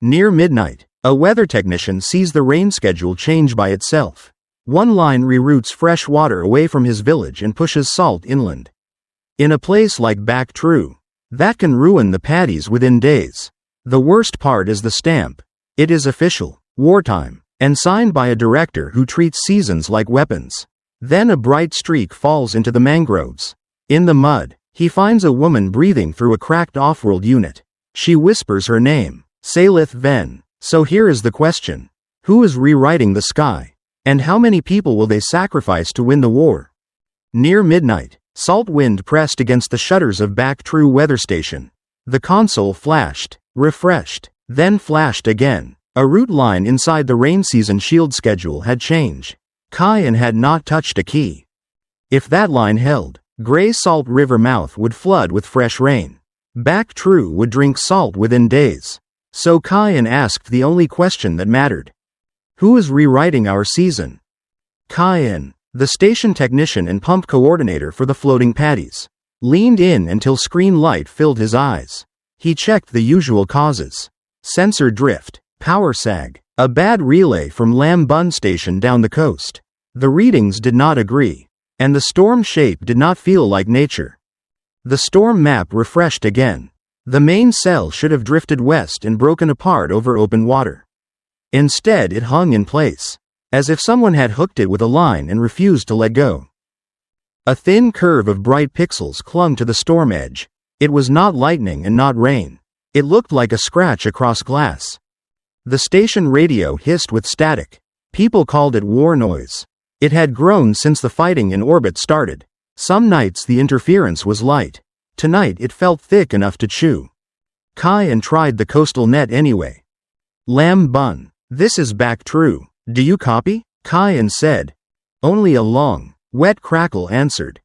Near midnight, a weather technician sees the rain schedule change by itself. One line reroutes fresh water away from his village and pushes salt inland. In a place like Bac Trieu, that can ruin the paddies within days. The worst part is the stamp. It is official, wartime, and signed by a director who treats seasons like weapons. Then a bright streak falls into the mangroves. In the mud, he finds a woman breathing through a cracked offworld unit. She whispers her name, Saelith Venn. So here is the question. Who is rewriting the sky? And how many people will they sacrifice to win the war? Near midnight, salt wind pressed against the shutters of Bac Trieu weather station. The console flashed, refreshed, then flashed again. A route line inside the rain season shield schedule had changed. Khai An had not touched a key. If that line held, Grey Salt River mouth would flood with fresh rain. Bac Trieu would drink salt within days. So Khai An asked the only question that mattered. Who is rewriting our season? Khai An, the station technician and pump coordinator for the floating paddies, leaned in until screen light filled his eyes. He checked the usual causes. Sensor drift, power sag, a bad relay from Lam Bun station down the coast. The readings did not agree, and the storm shape did not feel like nature. The storm map refreshed again. The main cell should have drifted west and broken apart over open water. Instead it hung in place, as if someone had hooked it with a line and refused to let go. A thin curve of bright pixels clung to the storm edge. It was not lightning and not rain. It looked like a scratch across glass. The station radio hissed with static. People called it war noise. It had grown since the fighting in orbit started. Some nights the interference was light. Tonight it felt thick enough to chew. Khai An tried the coastal net anyway. Lam Bun. This is Bac Trieu. Do you copy? Khai An said. Only a long, wet crackle answered.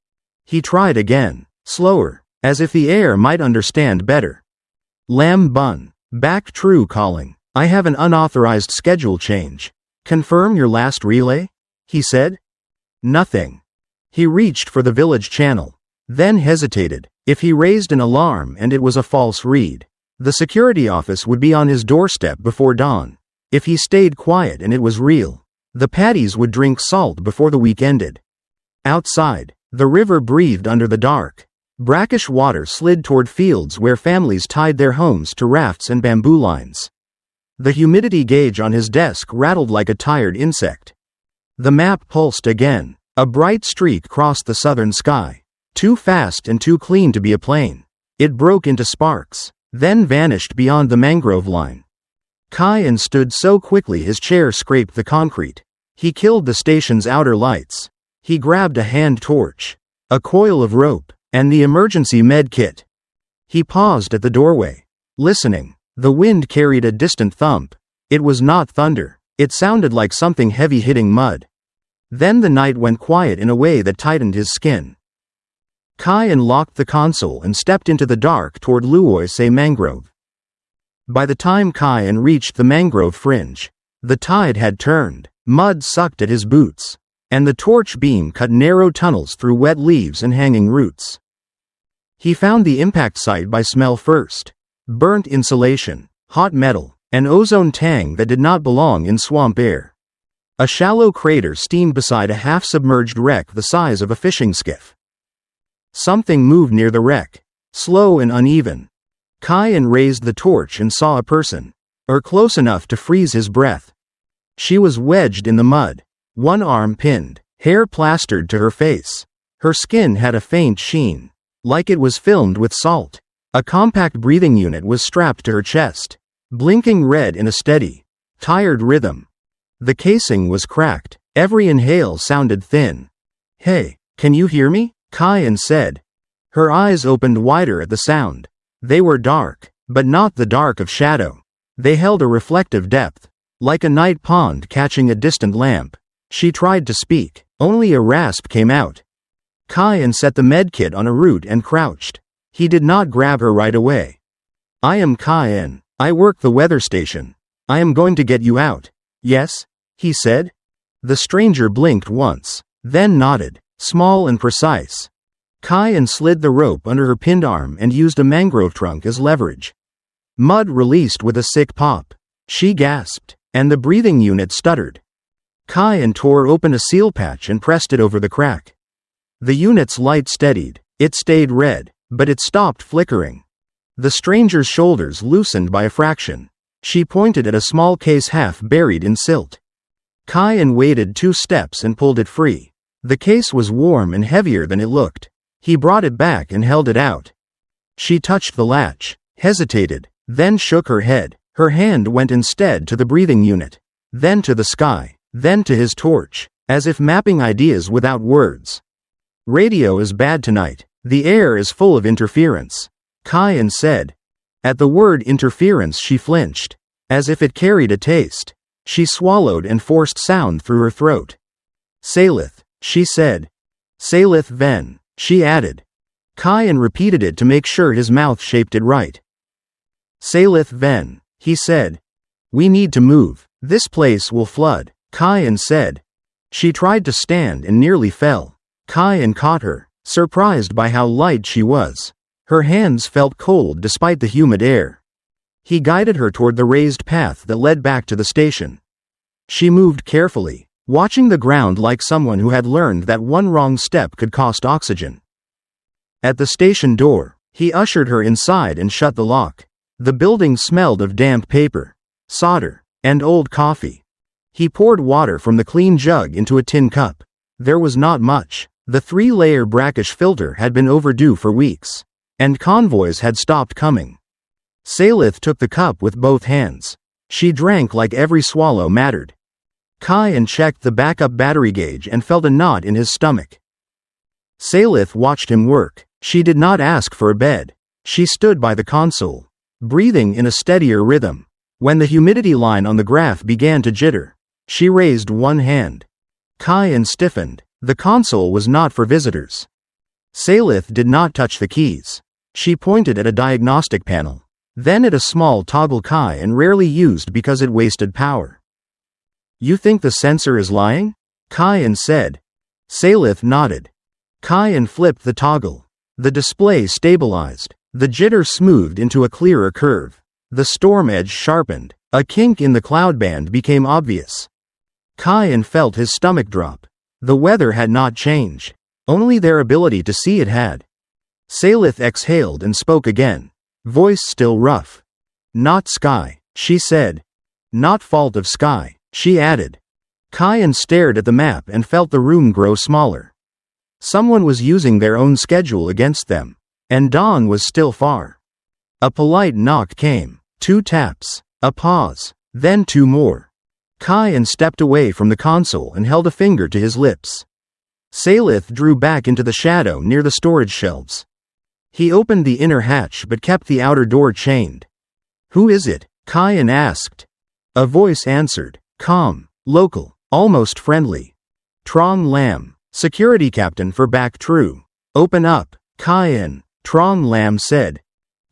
He tried again, slower, as if the air might understand better. Lam Bun. Bac Trieu calling. I have an unauthorized schedule change. Confirm your last relay? He said. Nothing. He reached for the village channel, then hesitated. If he raised an alarm and it was a false read, the security office would be on his doorstep before dawn. If he stayed quiet and it was real, the paddies would drink salt before the week ended. Outside, the river breathed under the dark. Brackish water slid toward fields where families tied their homes to rafts and bamboo lines. The humidity gauge on his desk rattled like a tired insect. The map pulsed again. A bright streak crossed the southern sky. Too fast and too clean to be a plane. It broke into sparks, then vanished beyond the mangrove line. Khai An stood so quickly his chair scraped the concrete. He killed the station's outer lights. He grabbed a hand torch, a coil of rope, and the emergency med kit. He paused at the doorway, listening. The wind carried a distant thump. It was not thunder. It sounded like something heavy hitting mud. Then the night went quiet in a way that tightened his skin. Khai An locked the console and stepped into the dark toward Luoyse mangrove. By the time Khai An reached the mangrove fringe, the tide had turned. Mud sucked at his boots, and the torch beam cut narrow tunnels through wet leaves and hanging roots. He found the impact site by smell first. Burnt insulation, hot metal, an ozone tang that did not belong in swamp air. A shallow crater steamed beside a half-submerged wreck the size of a fishing skiff. Something moved near the wreck, slow and uneven. Khai An raised the torch and saw a person, close enough to freeze his breath. She was wedged in the mud, one arm pinned, hair plastered to her face. Her skin had a faint sheen, like it was filmed with salt. A compact breathing unit was strapped to her chest, blinking red in a steady, tired rhythm. The casing was cracked. Every inhale sounded thin. "Hey, can you hear me?" Khai An said. Her eyes opened wider at the sound. They were dark, but not the dark of shadow. They held a reflective depth, like a night pond catching a distant lamp. She tried to speak. Only a rasp came out. Khai An set the medkit on a root and crouched. He did not grab her right away. "I am Khai An. I work the weather station. I am going to get you out." "Yes?" he said. The stranger blinked once, then nodded, small and precise. Khai An slid the rope under her pinned arm and used a mangrove trunk as leverage. Mud released with a sick pop. She gasped, and the breathing unit stuttered. Khai An tore open a seal patch and pressed it over the crack. The unit's light steadied. It stayed red, but it stopped flickering. The stranger's shoulders loosened by a fraction. She pointed at a small case half buried in silt. Khai An waded 2 steps and pulled it free. The case was warm and heavier than it looked. He brought it back and held it out. She touched the latch, hesitated, then shook her head. Her hand went instead to the breathing unit, then to the sky, then to his torch, as if mapping ideas without words. Radio is bad tonight. The air is full of interference, Khai An said. At the word interference she flinched, as if it carried a taste. She swallowed and forced sound through her throat. Saelith, she said. Saelith Venn, she added. Khai An repeated it to make sure his mouth shaped it right. Saelith Venn, he said. We need to move. This place will flood, Khai An said. She tried to stand and nearly fell. Khai An caught her, surprised by how light she was. Her hands felt cold despite the humid air. He guided her toward the raised path that led back to the station. She moved carefully, watching the ground like someone who had learned that one wrong step could cost oxygen. At the station door, he ushered her inside and shut the lock. The building smelled of damp paper, solder, and old coffee. He poured water from the clean jug into a tin cup. There was not much. The 3-layer brackish filter had been overdue for weeks, and convoys had stopped coming. Saelith took the cup with both hands. She drank like every swallow mattered. Khai An checked the backup battery gauge and felt a knot in his stomach. Saelith watched him work. She did not ask for a bed. She stood by the console, breathing in a steadier rhythm. When the humidity line on the graph began to jitter, she raised one hand. Khai An stiffened. The console was not for visitors. Saelith did not touch the keys. She pointed at a diagnostic panel, then at a small toggle Khai An rarely used because it wasted power. You think the sensor is lying? Khai An said. Saelith nodded. Khai An flipped the toggle. The display stabilized. The jitter smoothed into a clearer curve. The storm edge sharpened. A kink in the cloud band became obvious. Khai An felt his stomach drop. The weather had not changed. Only their ability to see it had. Saelith exhaled and spoke again, voice still rough. Not sky, she said. Not fault of sky, she added. Khai An stared at the map and felt the room grow smaller. Someone was using their own schedule against them, and dawn was still far. A polite knock came, 2 taps, a pause, then 2 more. Khai An stepped away from the console and held a finger to his lips. Saelith drew back into the shadow near the storage shelves. He opened the inner hatch but kept the outer door chained. Who is it? Khai An asked. A voice answered, calm, local, almost friendly. Trong Lam, security captain for Bac Trieu. Open up, Khai An, Trong Lam said.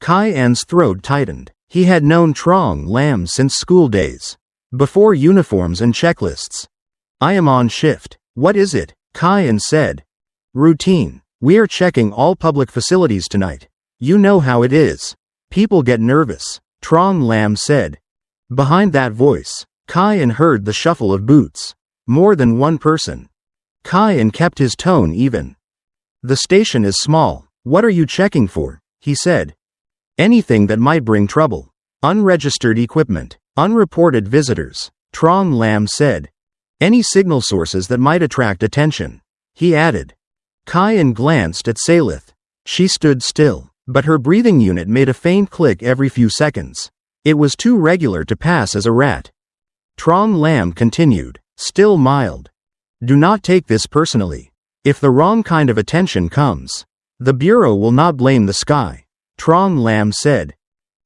Khai An's throat tightened. He had known Trong Lam since school days. Before uniforms and checklists. I am on shift. What is it? Khai An said. Routine. We are checking all public facilities tonight. You know how it is. People get nervous, Trong Lam said. Behind that voice, Khai An heard the shuffle of boots. More than one person. Khai An kept his tone even. The station is small. What are you checking for? He said. Anything that might bring trouble. Unregistered equipment. Unreported visitors, Trong Lam said. Any signal sources that might attract attention, he added. Khai An glanced at Saelith. She stood still, but her breathing unit made a faint click every few seconds. It was too regular to pass as a rat. Trong Lam continued, still mild. Do not take this personally. If the wrong kind of attention comes, the Bureau will not blame the sky, Trong Lam said.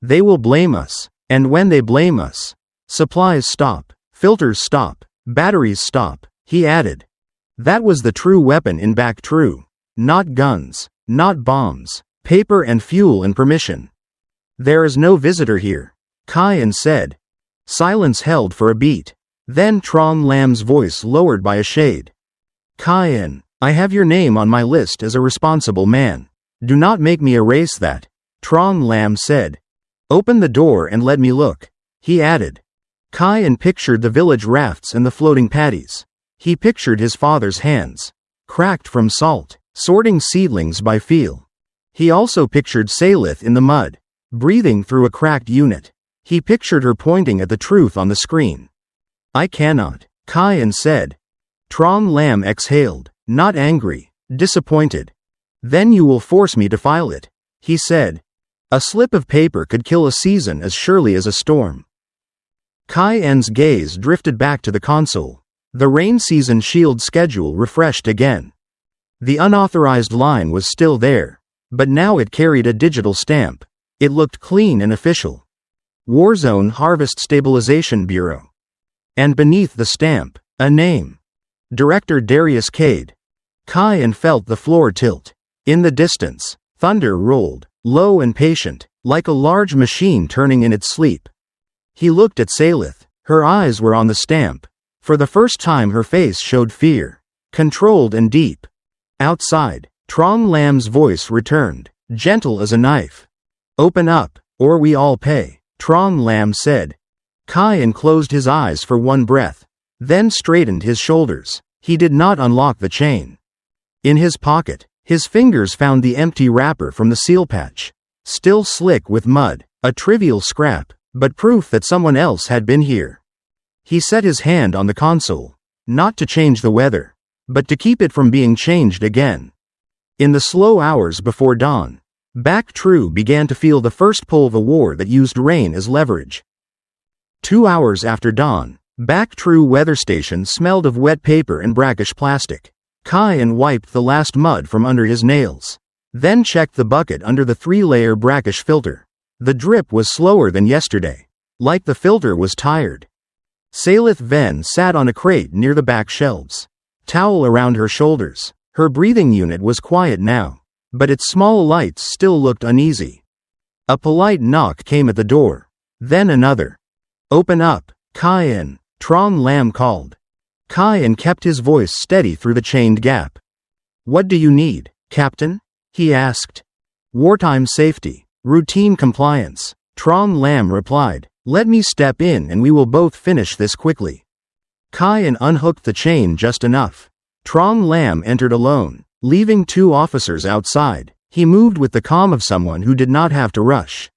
They will blame us. And when they blame us, supplies stop, filters stop, batteries stop, he added. That was the true weapon in Bac Trieu. Not guns, not bombs, paper and fuel and permission. There is no visitor here, Khai An said. Silence held for a beat. Then Trong Lam's voice lowered by a shade. Khai An, I have your name on my list as a responsible man. Do not make me erase that, Trong Lam said. Open the door and let me look, he added. Khai An pictured the village rafts and the floating paddies. He pictured his father's hands, cracked from salt, sorting seedlings by feel. He also pictured Saelith in the mud, breathing through a cracked unit. He pictured her pointing at the truth on the screen. I cannot, Khai An said. Trom Lam exhaled, not angry, disappointed. Then you will force me to file it, he said. A slip of paper could kill a season as surely as a storm. Khai An's gaze drifted back to the console. The rain season shield schedule refreshed again. The unauthorized line was still there, but now it carried a digital stamp. It looked clean and official. Warzone Harvest Stabilization Bureau. And beneath the stamp, a name. Director Darius Cade. Khai An felt the floor tilt. In the distance, thunder rolled, low and patient, like a large machine turning in its sleep. He looked at Saelith. Her eyes were on the stamp. For the first time her face showed fear, controlled and deep. Outside, Trom Lam's voice returned, gentle as a knife. Open up, or we all pay, Trom Lam said. Khai An closed his eyes for one breath, then straightened his shoulders. He did not unlock the chain. In his pocket, his fingers found the empty wrapper from the seal patch. Still slick with mud, a trivial scrap, but proof that someone else had been here. He set his hand on the console, not to change the weather, but to keep it from being changed again. In the slow hours before dawn, Bac Trieu began to feel the first pull of a war that used rain as leverage. 2 hours after dawn, Bac Trieu weather station smelled of wet paper and brackish plastic. Khai An wiped the last mud from under his nails, then checked the bucket under the 3-layer brackish filter. The drip was slower than yesterday, like the filter was tired. Saelith Venn sat on a crate near the back shelves, towel around her shoulders. Her breathing unit was quiet now, but its small lights still looked uneasy. A polite knock came at the door, then another. Open up, Khai An, Trom Lam called. Khai An kept his voice steady through the chained gap. What do you need, Captain? He asked. Wartime safety, routine compliance, Trom Lam replied. Let me step in and we will both finish this quickly. Khai An unhooked the chain just enough. Trom Lam entered alone, leaving 2 officers outside. He moved with the calm of someone who did not have to rush.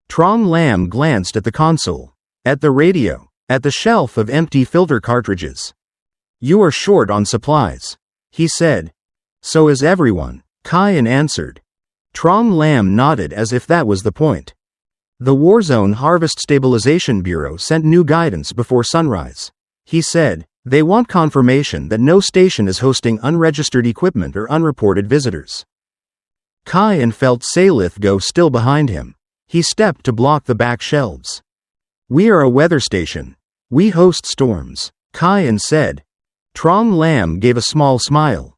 Trom Lam glanced at the console, at the radio, at the shelf of empty filter cartridges. You are short on supplies, he said. So is everyone, Khai An answered. Trom Lam nodded as if that was the point. The Warzone Harvest Stabilization Bureau sent new guidance before sunrise. He said, they want confirmation that no station is hosting unregistered equipment or unreported visitors. Khai An felt Saelith go still behind him. He stepped to block the back shelves. We are a weather station. We host storms, Khai An said. Trom Lam gave a small smile.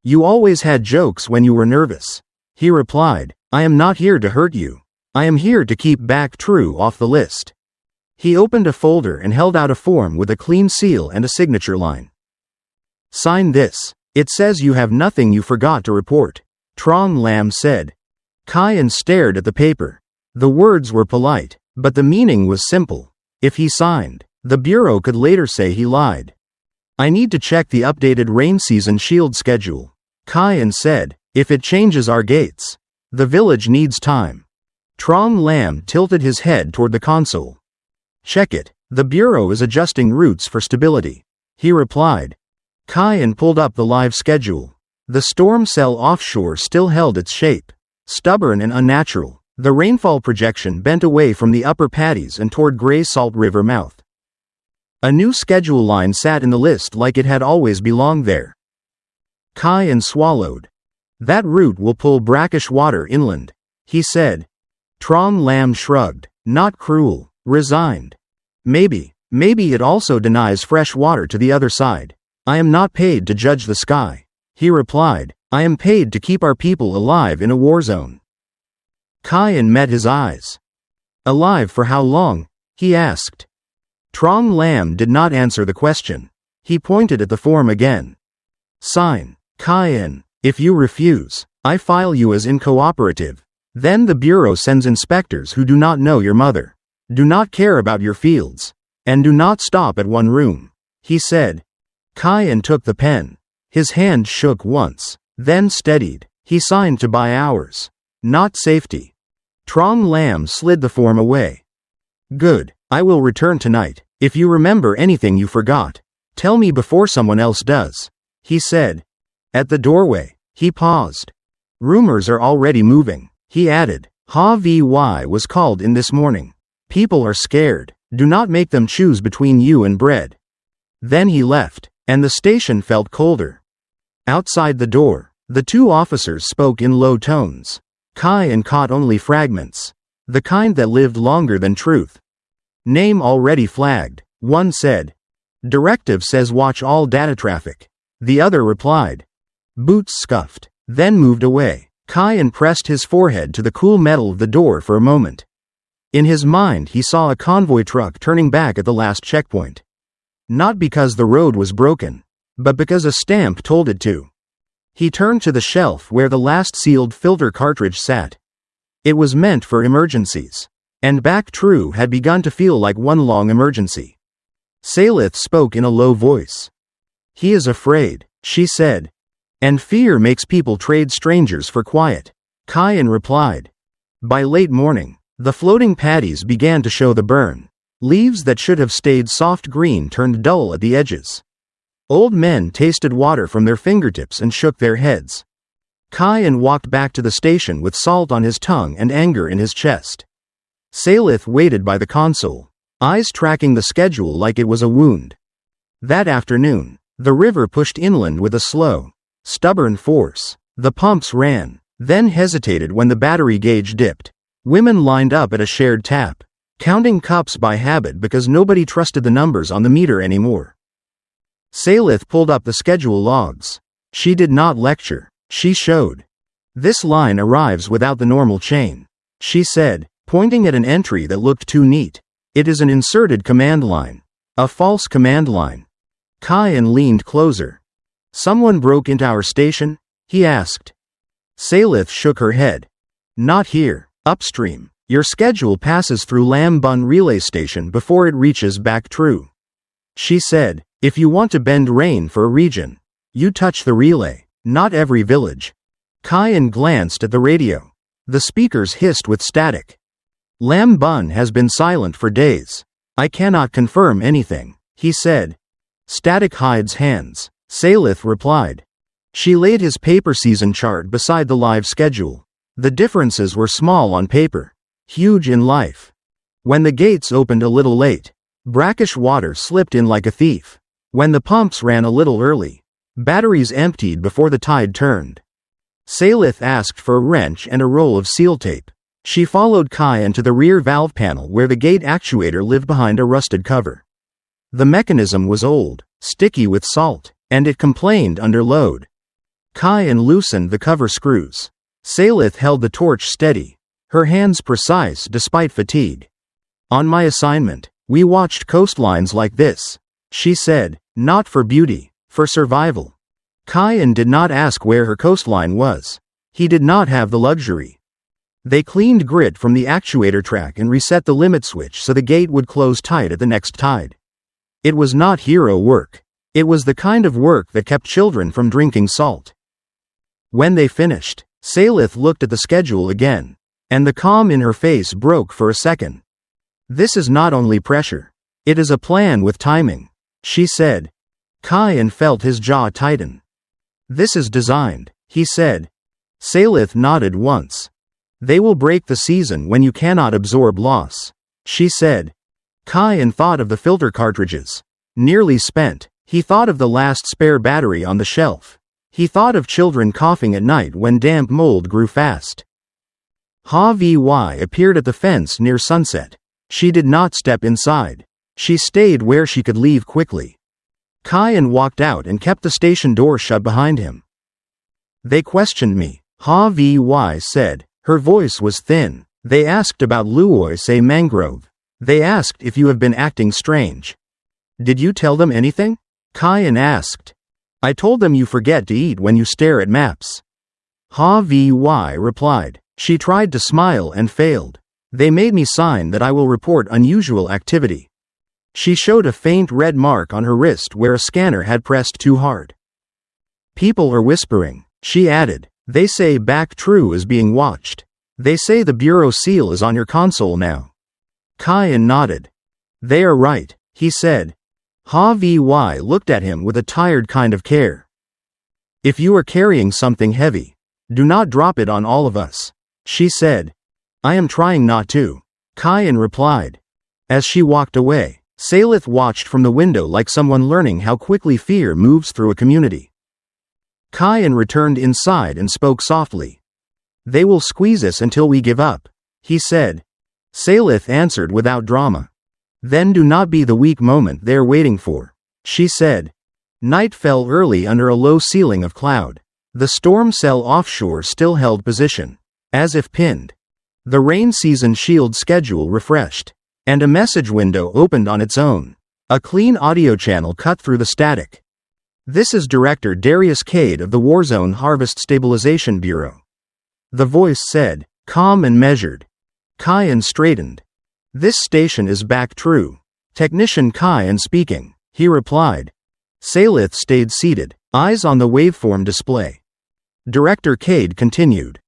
You always had jokes when you were nervous, he replied. I am not here to hurt you. I am here to keep Bac Trieu off the list. He opened a folder and held out a form with a clean seal and a signature line. Sign this. It says you have nothing you forgot to report, Trom Lam said. Khai An stared at the paper. The words were polite, but the meaning was simple. If he signed, the Bureau could later say he lied. I need to check the updated rain season shield schedule, Khai An said. If it changes our gates, the village needs time. Trom Lam tilted his head toward the console. Check it. The Bureau is adjusting routes for stability, he replied. Khai An pulled up the live schedule. The storm cell offshore still held its shape, stubborn and unnatural. The rainfall projection bent away from the upper paddies and toward Grey Salt River mouth. A new schedule line sat in the list like it had always belonged there. Khai An swallowed. That route will pull brackish water inland, he said. Trom Lam shrugged, not cruel, resigned. Maybe it also denies fresh water to the other side. I am not paid to judge the sky, he replied. I am paid to keep our people alive in a war zone. Khai An met his eyes. Alive for how long? He asked. Trom Lam did not answer the question. He pointed at the form again. Sign, Khai An. If you refuse, I file you as incooperative. Then the Bureau sends inspectors who do not know your mother, do not care about your fields, And do not stop at one room, he said. Khai An took the pen. His hand shook once, then steadied. He signed to buy hours, not safety. Trong Lam slid the form away. Good, I will return tonight. If you remember anything you forgot, tell me before someone else does, he said. At the doorway, he paused. Rumors are already moving, he added. Vy was called in this morning. People are scared. Do not make them choose between you and bread. Then he left, and the station felt colder. Outside the door, the two officers spoke in low tones. Khai An caught only fragments, the kind that lived longer than truth. Name already flagged, one said. Directive says watch all data traffic. The other replied. Boots scuffed, then moved away. Khai An pressed his forehead to the cool metal of the door for a moment. In his mind he saw a convoy truck turning back at the last checkpoint. Not because the road was broken, but because a stamp told it to. He turned to the shelf where the last sealed filter cartridge sat. It was meant for emergencies. And Bac Trieu had begun to feel like one long emergency. Saelith spoke in a low voice. He is afraid, she said. And fear makes people trade strangers for quiet, Khai An replied. By late morning, the floating paddies began to show the burn. Leaves that should have stayed soft green turned dull at the edges. Old men tasted water from their fingertips and shook their heads. Khai An walked back to the station with salt on his tongue and anger in his chest. Saelith waited by the console, eyes tracking the schedule like it was a wound. That afternoon, the river pushed inland with a slow, stubborn force. The pumps ran, then hesitated when the battery gauge dipped. Women lined up at a shared tap, counting cups by habit because nobody trusted the numbers on the meter anymore. Saelith pulled up the schedule logs. She did not lecture, she showed. This line arrives without the normal chain, she said, pointing at an entry that looked too neat. It is an inserted command line. A false command line. Khai An leaned closer. Someone broke into our station? He asked. Saelith shook her head. Not here, upstream. Your schedule passes through Lam Bun relay station before it reaches Bac Trieu. She said, if you want to bend rain for a region, you touch the relay, not every village. Khai An glanced at the radio. The speakers hissed with static. Lam Bun has been silent for days. I cannot confirm anything, he said. Static hides hands, Saelith replied. She laid his paper season chart beside the live schedule. The differences were small on paper, huge in life. When the gates opened a little late, brackish water slipped in like a thief. When the pumps ran a little early, batteries emptied before the tide turned. Saelith asked for a wrench and a roll of seal tape. She followed Khai An to the rear valve panel where the gate actuator lived behind a rusted cover. The mechanism was old, sticky with salt, and it complained under load. Khai An loosened the cover screws. Saelith held the torch steady, her hands precise despite fatigue. On my assignment, we watched coastlines like this, she said, not for beauty, for survival. Khai An did not ask where her coastline was. He did not have the luxury. They cleaned grit from the actuator track and reset the limit switch so the gate would close tight at the next tide. It was not hero work. It was the kind of work that kept children from drinking salt. When they finished, Saelith looked at the schedule again, and the calm in her face broke for a second. This is not only pressure. It is a plan with timing, she said. Khai An felt his jaw tighten. This is designed, he said. Saelith nodded once. They will break the season when you cannot absorb loss, she said. Khai An thought of the filter cartridges. Nearly spent. He thought of the last spare battery on the shelf. He thought of children coughing at night when damp mold grew fast. Vy appeared at the fence near sunset. She did not step inside. She stayed where she could leave quickly. Khai An walked out and kept the station door shut behind him. They questioned me, Vy said. Her voice was thin. They asked about Luoy say mangrove. They asked if you have been acting strange. Did you tell them anything? Khai An asked. I told them you forget to eat when you stare at maps. Vy replied. She tried to smile and failed. They made me sign that I will report unusual activity. She showed a faint red mark on her wrist where a scanner had pressed too hard. People are whispering, she added. They say Bac Trieu is being watched. They say the bureau seal is on your console now. Khai An nodded. They are right, he said. Ha-Vy looked at him with a tired kind of care. If you are carrying something heavy, do not drop it on all of us, she said. I am trying not to, Khai An replied. As she walked away, Saelith watched from the window like someone learning how quickly fear moves through a community. Khai An returned inside and spoke softly. They will squeeze us until we give up, he said. Saelith answered without drama. Then do not be the weak moment they are waiting for, she said. Night fell early under a low ceiling of cloud. The storm cell offshore still held position, as if pinned. The rain season shield schedule refreshed, and a message window opened on its own. A clean audio channel cut through the static. This is Director Darius Cade of the Warzone Harvest Stabilization Bureau. The voice said, calm and measured. Khai An straightened. This station is Bac Trieu. Technician Khai An speaking, he replied. Saelith stayed seated, eyes on the waveform display. Director Cade continued.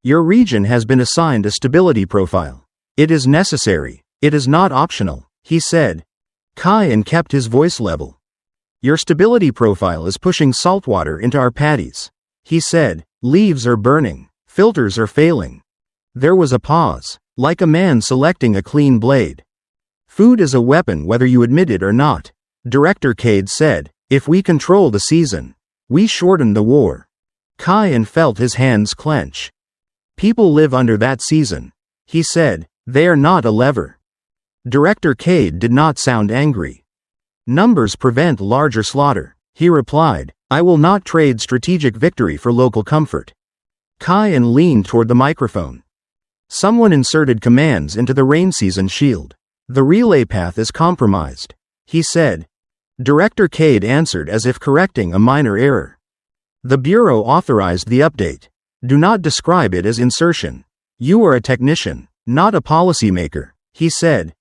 Your region has been assigned a stability profile. It is necessary, it is not optional, he said. Khai An kept his voice level. Your stability profile is pushing saltwater into our paddies, he said. Leaves are burning, filters are failing. There was a pause, like a man selecting a clean blade. Food is a weapon whether you admit it or not, Director Cade said. If we control the season, we shorten the war. Khai An felt his hands clench. People live under that season, he said. They are not a lever. Director Cade did not sound angry. Numbers prevent larger slaughter, he replied. I will not trade strategic victory for local comfort. Khai An leaned toward the microphone. Someone inserted commands into the rain season shield. The relay path is compromised, he said. Director Cade answered as if correcting a minor error. The Bureau authorized the update. Do not describe it as insertion. You are a technician, not a policymaker, he said.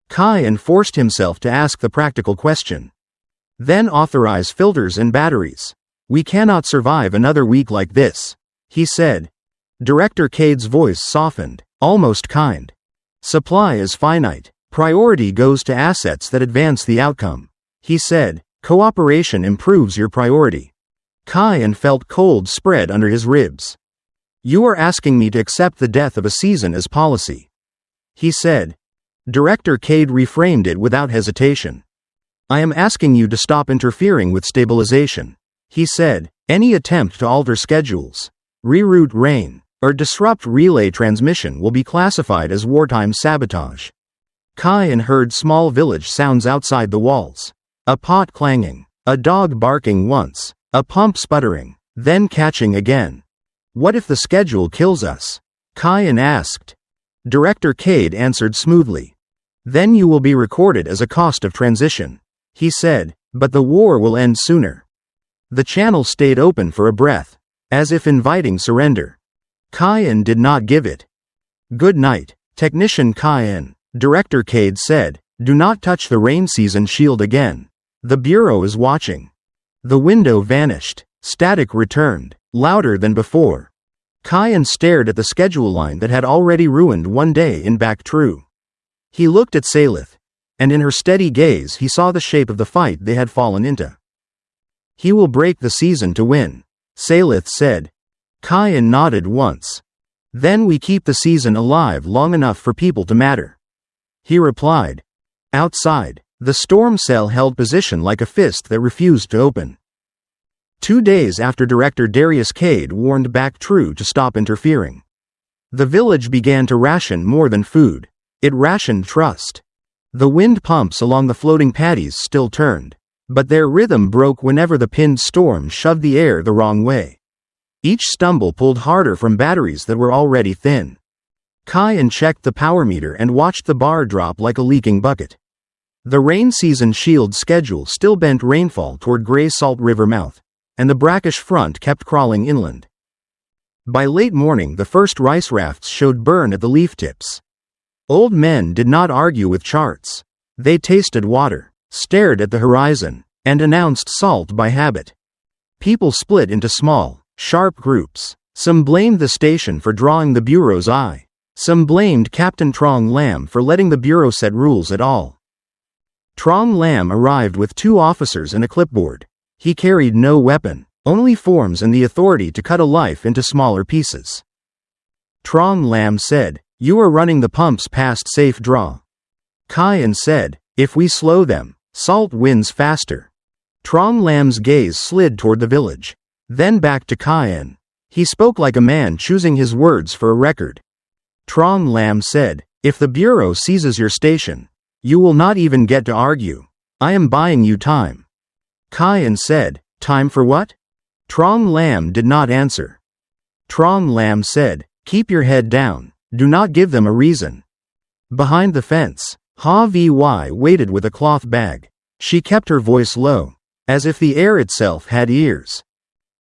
Khai An forced himself to ask the practical question. Then authorize filters and batteries. We cannot survive another week like this, he said. Director Cade's voice softened, almost kind. Supply is finite. Priority goes to assets that advance the outcome, he said. Cooperation improves your priority. Khai An felt cold spread under his ribs. You are asking me to accept the death of a season as policy, he said. Director Cade reframed it without hesitation. I am asking you to stop interfering with stabilization, he said. Any attempt to alter schedules, reroute rain, or disrupt relay transmission will be classified as wartime sabotage. Khai An heard small village sounds outside the walls. A pot clanging, a dog barking once, a pump sputtering, then catching again. What if the schedule kills us? Khai An asked. Director Cade answered smoothly. Then you will be recorded as a cost of transition, he said, but the war will end sooner. The channel stayed open for a breath, as if inviting surrender. Khai An did not give it. Good night, Technician Khai An, Director Cade said. Do not touch the rain season shield again. The Bureau is watching. The window vanished. Static returned, louder than before. Khai An stared at the schedule line that had already ruined one day in Bac Trieu. He looked at Saelith, and in her steady gaze he saw the shape of the fight they had fallen into. He will break the season to win, Saelith said. Khai An nodded once. Then we keep the season alive long enough for people to matter, he replied. Outside, the storm cell held position like a fist that refused to open. 2 days after Director Darius Cade warned Bac Trieu to stop interfering, the village began to ration more than food. It rationed trust. The wind pumps along the floating paddies still turned, but their rhythm broke whenever the pinned storm shoved the air the wrong way. Each stumble pulled harder from batteries that were already thin. Khai An checked the power meter and watched the bar drop like a leaking bucket. The rain season shield schedule still bent rainfall toward Gray Salt River mouth, and the brackish front kept crawling inland. By late morning the first rice rafts showed burn at the leaf tips. Old men did not argue with charts. They tasted water, stared at the horizon, and announced salt by habit. People split into small, sharp groups. Some blamed the station for drawing the Bureau's eye. Some blamed Captain Trong Lam for letting the Bureau set rules at all. Trong Lam arrived with 2 officers and a clipboard. He carried no weapon, only forms and the authority to cut a life into smaller pieces. Trong Lam said, "You are running the pumps past safe draw." Khai An said, "If we slow them, salt wins faster." Trong Lam's gaze slid toward the village, then back to Khai An. He spoke like a man choosing his words for a record. Trong Lam said, "If the Bureau seizes your station, you will not even get to argue. I am buying you time." Khai An said, "Time for what?" Trong Lam did not answer. Trong Lam said, "Keep your head down. Do not give them a reason." Behind the fence, Ha Vy waited with a cloth bag. She kept her voice low, as if the air itself had ears.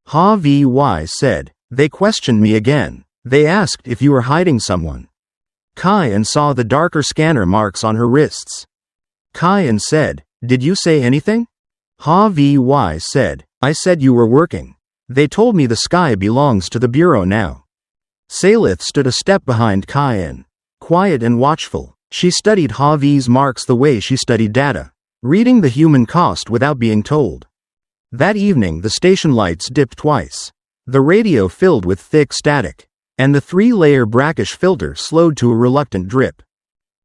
Ha Vy said, "They questioned me again. They asked if you were hiding someone." Khai An saw the darker scanner marks on her wrists. Khai An said, "Did you say anything?" Ha Vy said, "I said you were working. They told me the sky belongs to the Bureau now." Saelith stood a step behind Khai An. Quiet and watchful, she studied Ha V's marks the way she studied data, reading the human cost without being told. That evening the station lights dipped twice. The radio filled with thick static, and the 3-layer brackish filter slowed to a reluctant drip.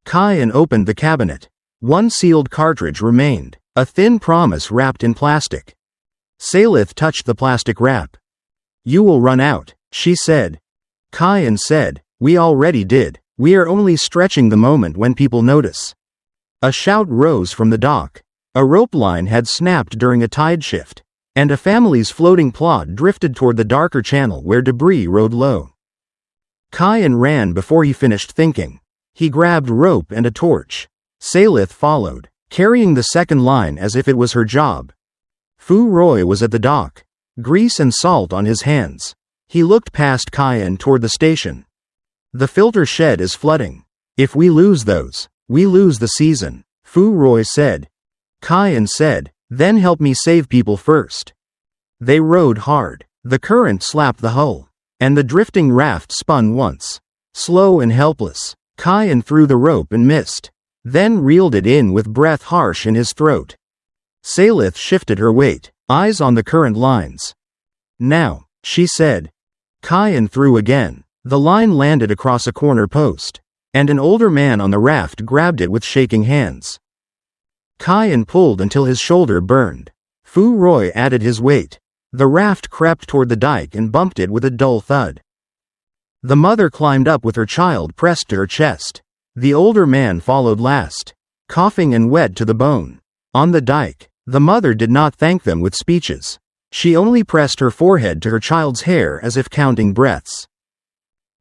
Khai An opened the cabinet. One sealed cartridge remained, a thin promise wrapped in plastic. Saelith touched the plastic wrap. "You will run out," she said. Khai An said, "We already did. We are only stretching the moment when people notice." A shout rose from the dock. A rope line had snapped during a tide shift, and a family's floating plot drifted toward the darker channel where debris rode low. Khai An ran before he finished thinking. He grabbed rope and a torch. Saelith followed, carrying the second line as if it was her job. Fu Roy was at the dock, grease and salt on his hands. He looked past Khai An toward the station. "The filter shed is flooding. If we lose those, we lose the season," Fu Roy said. Khai An said, "Then help me save people first." They rowed hard. The current slapped the hull, and the drifting raft spun once. Slow and helpless, Khai An threw the rope and missed, then reeled it in with breath harsh in his throat. Saelith shifted her weight, eyes on the current lines. "Now," she said. Khai An threw again. The line landed across a corner post, and an older man on the raft grabbed it with shaking hands. Khai An pulled until his shoulder burned. Fu Roy added his weight. The raft crept toward the dike and bumped it with a dull thud. The mother climbed up with her child pressed to her chest. The older man followed last, coughing and wet to the bone. On the dike, the mother did not thank them with speeches. She only pressed her forehead to her child's hair as if counting breaths.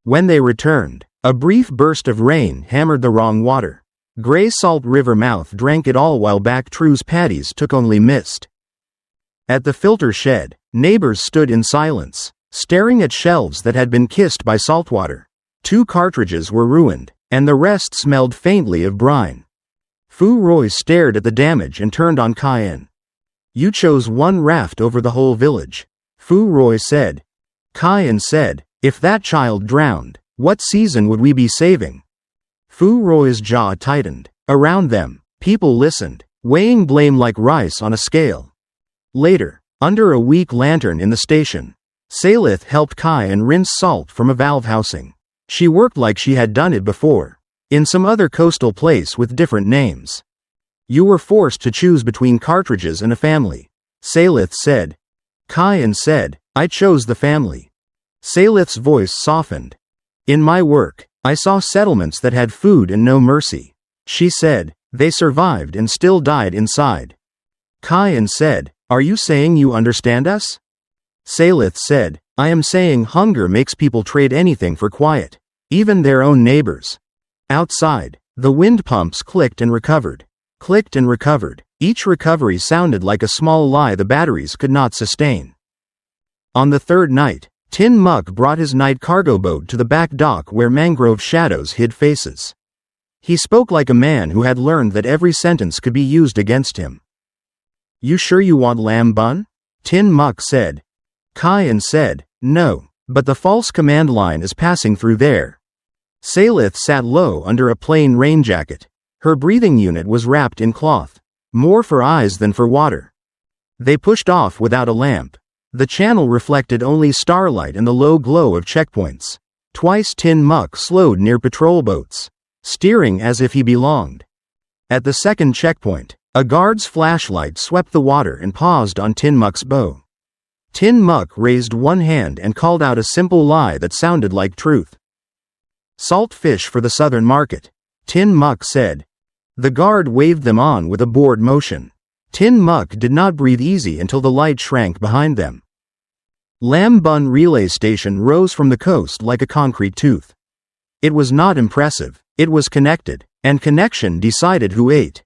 When they returned, a brief burst of rain hammered the wrong water. Gray Salt River mouth drank it all while Bac Trieu's paddies took only mist. At the filter shed, neighbors stood in silence, staring at shelves that had been kissed by saltwater. 2 cartridges were ruined, and the rest smelled faintly of brine. Fu Roy stared at the damage and turned on Khai An. "You chose one raft over the whole village," Fu Roy said. Khai An said, "If that child drowned, what season would we be saving?" Fu Roy's jaw tightened. Around them, people listened, weighing blame like rice on a scale. Later, under a weak lantern in the station, Saelith helped Khai An rinse salt from a valve housing. She worked like she had done it before, in some other coastal place with different names. "You were forced to choose between cartridges and a family," Saelith said. Khai An said, "I chose the family." Saelith's voice softened. "In my work, I saw settlements that had food and no mercy," she said. "They survived and still died inside." Khai An said, "Are you saying you understand us?" Saelith said, "I am saying hunger makes people trade anything for quiet, even their own neighbors." Outside, the wind pumps clicked and recovered. Clicked and recovered. Each recovery sounded like a small lie the batteries could not sustain. On the third night, Tin Muck brought his night cargo boat to the back dock where mangrove shadows hid faces. He spoke like a man who had learned that every sentence could be used against him. You sure you want lamb bun? Tin Muck said. Khai An said, no, but the false command line is passing through there. Saelith sat low under a plain rain jacket. Her breathing unit was wrapped in cloth. More for eyes than for water. They pushed off without a lamp. The channel reflected only starlight and the low glow of checkpoints. Twice Tin Muck slowed near patrol boats, steering as if he belonged. At the second checkpoint, a guard's flashlight swept the water and paused on Tin Muck's bow. Tin Muck raised one hand and called out a simple lie that sounded like truth. Salt fish for the southern market, Tin Muck said. The guard waved them on with a bored motion. Tin Muck did not breathe easy until the light shrank behind them. Lamb Bun Relay Station rose from the coast like a concrete tooth. It was not impressive, it was connected, and connection decided who ate.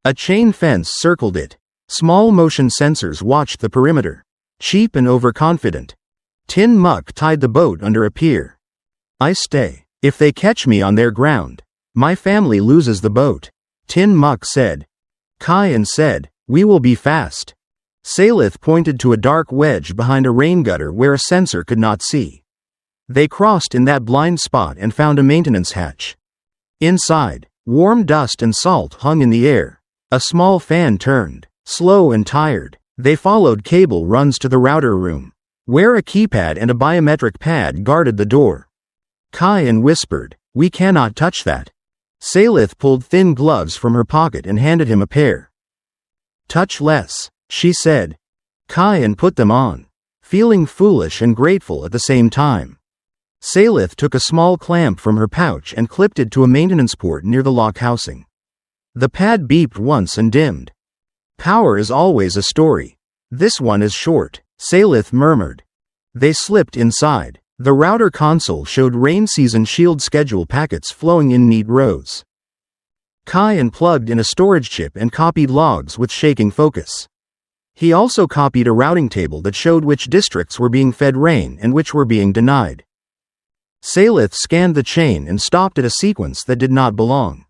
A chain fence circled it. Small motion sensors watched the perimeter. Cheap and overconfident. Tin Muck tied the boat under a pier. I stay. If they catch me on their ground, my family loses the boat, Tin Muck said. Khai An said, we will be fast. Saelith pointed to a dark wedge behind a rain gutter where a sensor could not see. They crossed in that blind spot and found a maintenance hatch. Inside, warm dust and salt hung in the air. A small fan turned. Slow and tired, they followed cable runs to the router room, where a keypad and a biometric pad guarded the door. Khai An whispered, we cannot touch that. Saelith pulled thin gloves from her pocket and handed him a pair. Touch less, she said. Khai An put them on, feeling foolish and grateful at the same time. Saelith took a small clamp from her pouch and clipped it to a maintenance port near the lock housing. The pad beeped once and dimmed. Power is always a story. This one is short, Saelith murmured. They slipped inside. The router console showed rain season shield schedule packets flowing in neat rows. Khai An plugged in a storage chip and copied logs with shaking focus. He also copied a routing table that showed which districts were being fed rain and which were being denied. Saelith scanned the chain and stopped at a sequence that did not belong.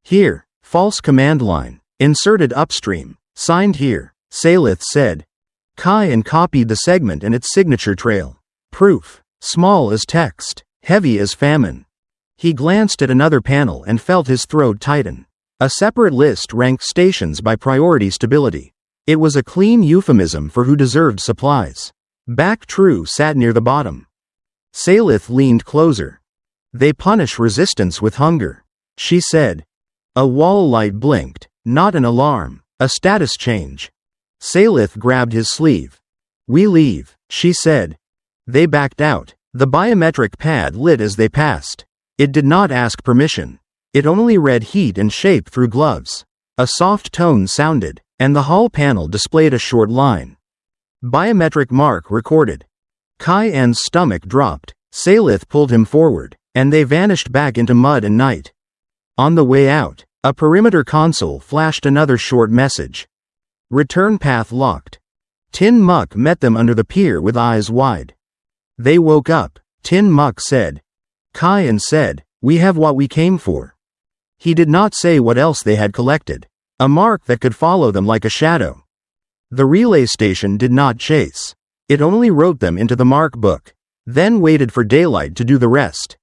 Here, false command line. Inserted upstream. Signed here, Saelith said. Khai An copied the segment and its signature trail. Proof. Small as text. Heavy as famine. He glanced at another panel and felt his throat tighten. A separate list ranked stations by priority stability. It was a clean euphemism for who deserved supplies. Bac Trieu sat near the bottom. Saelith leaned closer. They punish resistance with hunger, she said. A wall light blinked. Not an alarm, a status change. Saelith grabbed his sleeve. We leave, she said. They backed out. The biometric pad lit as they passed. It did not ask permission. It only read heat and shape through gloves. A soft tone sounded, and the hull panel displayed a short line. Biometric mark recorded. Khai An's stomach dropped. Saelith pulled him forward, and they vanished back into mud and night. On the way out, a perimeter console flashed another short message. Return path locked. Tin Muck met them under the pier with eyes wide. They woke up, Tin Muck said. Khai An said, we have what we came for. He did not say what else they had collected. A mark that could follow them like a shadow. The relay station did not chase. It only wrote them into the mark book, then waited for daylight to do the rest.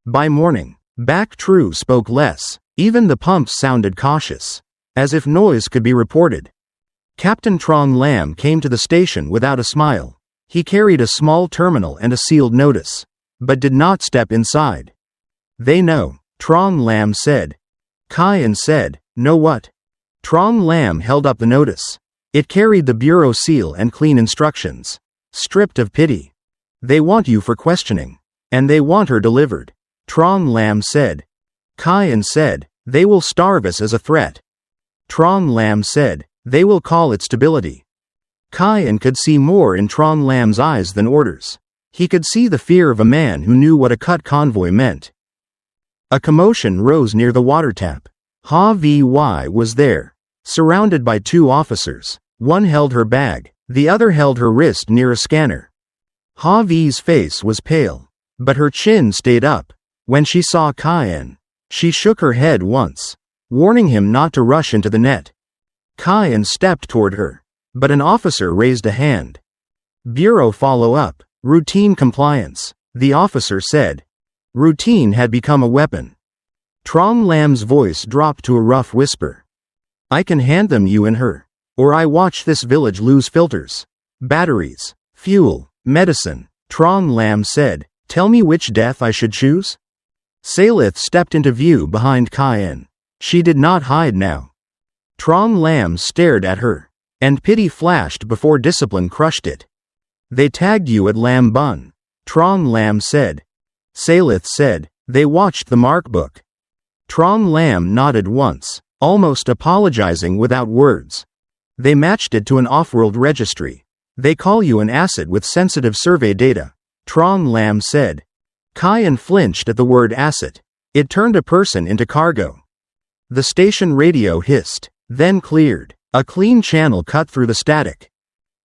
By morning, Bac Trieu spoke less. Even the pumps sounded cautious, as if noise could be reported. Captain Trong Lam came to the station without a smile. He carried a small terminal and a sealed notice, but did not step inside. They know, Trong Lam said. Khai An said, know what? Trong Lam held up the notice. It carried the bureau seal and clean instructions. Stripped of pity. They want you for questioning. And they want her delivered. Trong Lam said. Khai An said, they will starve us as a threat. Trong Lam said, they will call it stability. Khai An could see more in Trong Lam's eyes than orders. He could see the fear of a man who knew what a cut convoy meant. A commotion rose near the water tap. Ha-Vy was there, surrounded by two officers. One held her bag, the other held her wrist near a scanner. Ha-Vy's face was pale, but her chin stayed up. When she saw Khai An, She shook her head once, warning him not to rush into the net. Khai An stepped toward her, but an officer raised a hand. Bureau follow-up, routine compliance, the officer said. Routine had become a weapon. Trong Lam's voice dropped to a rough whisper. I can hand them you and her, or I watch this village lose filters, batteries, fuel, medicine. Trong Lam said, tell me which death I should choose? Saelith stepped into view behind Khai An. She did not hide now. Trong Lam stared at her, and pity flashed before discipline crushed it. They tagged you at Lam Bun, Trong Lam said. Saelith said, they watched the mark book. Trong Lam nodded once, almost apologizing without words. They matched it to an offworld registry. They call you an asset with sensitive survey data, Trong Lam said. Khai An flinched at the word asset. It turned a person into cargo. The station radio hissed, then cleared. A clean channel cut through the static.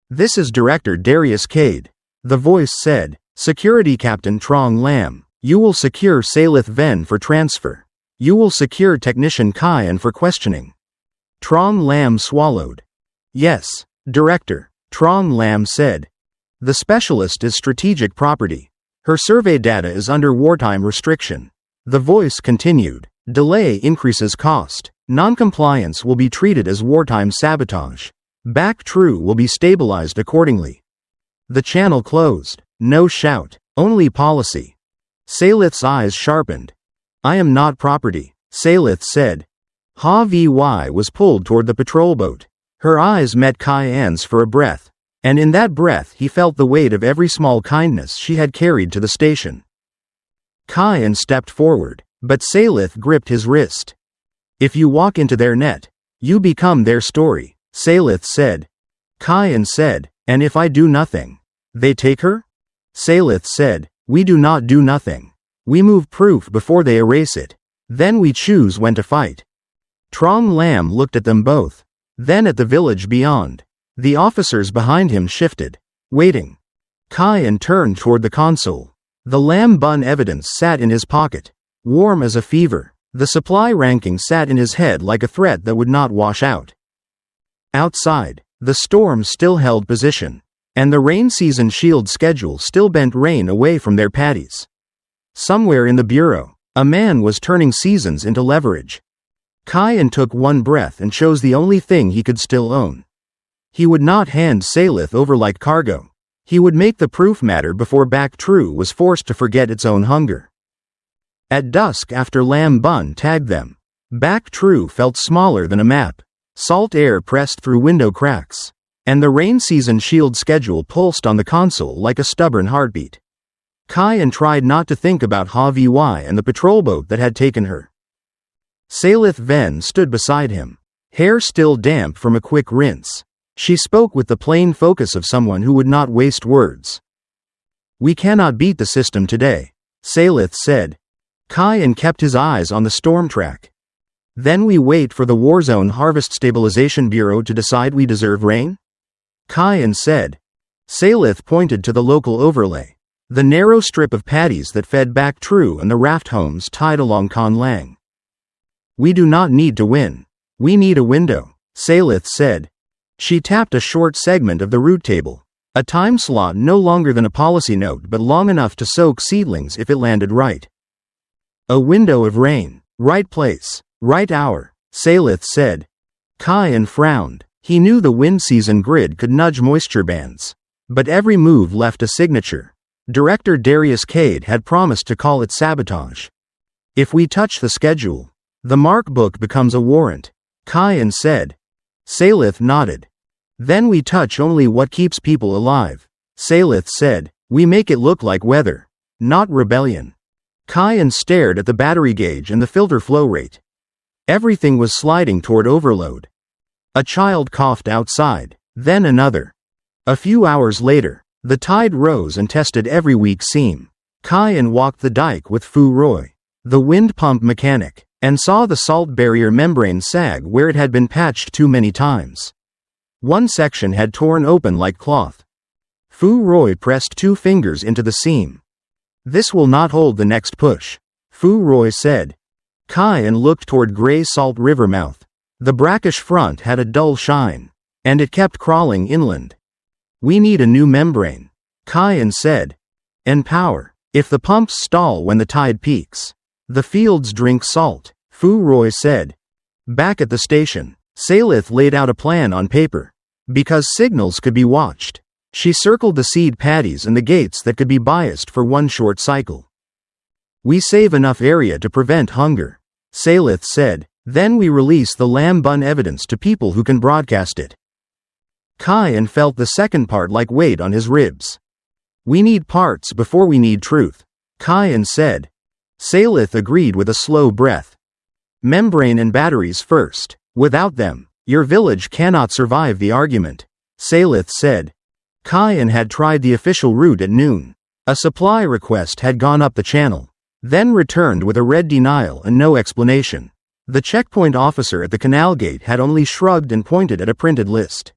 This is Director Darius Cade. The voice said, Security Captain Trong Lam, you will secure Saelith Venn for transfer. You will secure Technician Khai An for questioning. Trong Lam swallowed. Yes, Director, Trong Lam said. The specialist is strategic property. Her survey data is under wartime restriction. The voice continued. Delay increases cost. Non-compliance will be treated as wartime sabotage. Bac Trieu will be stabilized accordingly. The channel closed. No shout, only policy. Saelith's eyes sharpened. I am not property, Saelith said. Ha-Vy was pulled toward the patrol boat. Her eyes met Khai An's for a breath, and in that breath he felt the weight of every small kindness she had carried to the station. Khai An stepped forward, but Saelith gripped his wrist. If you walk into their net, you become their story, Saelith said. Khai An said, and if I do nothing, they take her? Saelith said, we do not do nothing. We move proof before they erase it. Then we choose when to fight. Trong Lam looked at them both, then at the village beyond. The officers behind him shifted, waiting. Khai An turned toward the console. The Lam Bun evidence sat in his pocket, warm as a fever. The supply ranking sat in his head like a threat that would not wash out. Outside, the storm still held position, and the rain season shield schedule still bent rain away from their paddies. Somewhere in the bureau, a man was turning seasons into leverage. Khai An took one breath and chose the only thing he could still own. He would not hand Saelith over like cargo. He would make the proof matter before Bac Trieu was forced to forget its own hunger. At dusk after Lam Bun tagged them, Bac Trieu felt smaller than a map. Salt air pressed through window cracks, and the rain season shield schedule pulsed on the console like a stubborn heartbeat. Khai An tried not to think about Ha-Vy and the patrol boat that had taken her. Saelith Venn stood beside him, hair still damp from a quick rinse. She spoke with the plain focus of someone who would not waste words. We cannot beat the system today, Saelith said. Khai An kept his eyes on the storm track. Then we wait for the Warzone Harvest Stabilization Bureau to decide we deserve rain? Khai An said. Saelith pointed to the local overlay, the narrow strip of paddies that fed Bac Trieu and the raft homes tied along Con Lang. We do not need to win. We need a window, Saelith said. She tapped a short segment of the route table, a time slot no longer than a policy note but long enough to soak seedlings if it landed right. A window of rain, right place, right hour, Saelith said. Khai An frowned. He knew the wind season grid could nudge moisture bands, but every move left a signature. Director Darius Cade had promised to call it sabotage. If we touch the schedule, the mark book becomes a warrant, Khai An said. Saelith nodded. Then we touch only what keeps people alive, Saelith said. We make it look like weather, not rebellion. Khai An stared at the battery gauge and the filter flow rate. Everything was sliding toward overload. A child coughed outside, then another. A few hours later, the tide rose and tested every weak seam. Khai An walked the dike with Fu Roy, the wind pump mechanic, and saw the salt barrier membrane sag where it had been patched too many times. One section had torn open like cloth. Fu Roy pressed 2 fingers into the seam. This will not hold the next push, Fu Roy said. Khai An looked toward gray salt river mouth. The brackish front had a dull shine, and it kept crawling inland. We need a new membrane, Khai An said. And power. If the pumps stall when the tide peaks, the fields drink salt, Fu Roy said. Back at the station, Saelith laid out a plan on paper. Because signals could be watched, she circled the seed paddies and the gates that could be biased for one short cycle. We save enough area to prevent hunger, Saelith said. Then we release the lamb bun evidence to people who can broadcast it. Khai An felt the second part like weight on his ribs. We need parts before we need truth, Khai An said. Saelith agreed with a slow breath. Membrane and batteries first. Without them, your village cannot survive the argument, Saelith said. Khai An had tried the official route at noon. A supply request had gone up the channel, then returned with a red denial and no explanation. The checkpoint officer at the canal gate had only shrugged and pointed at a printed list.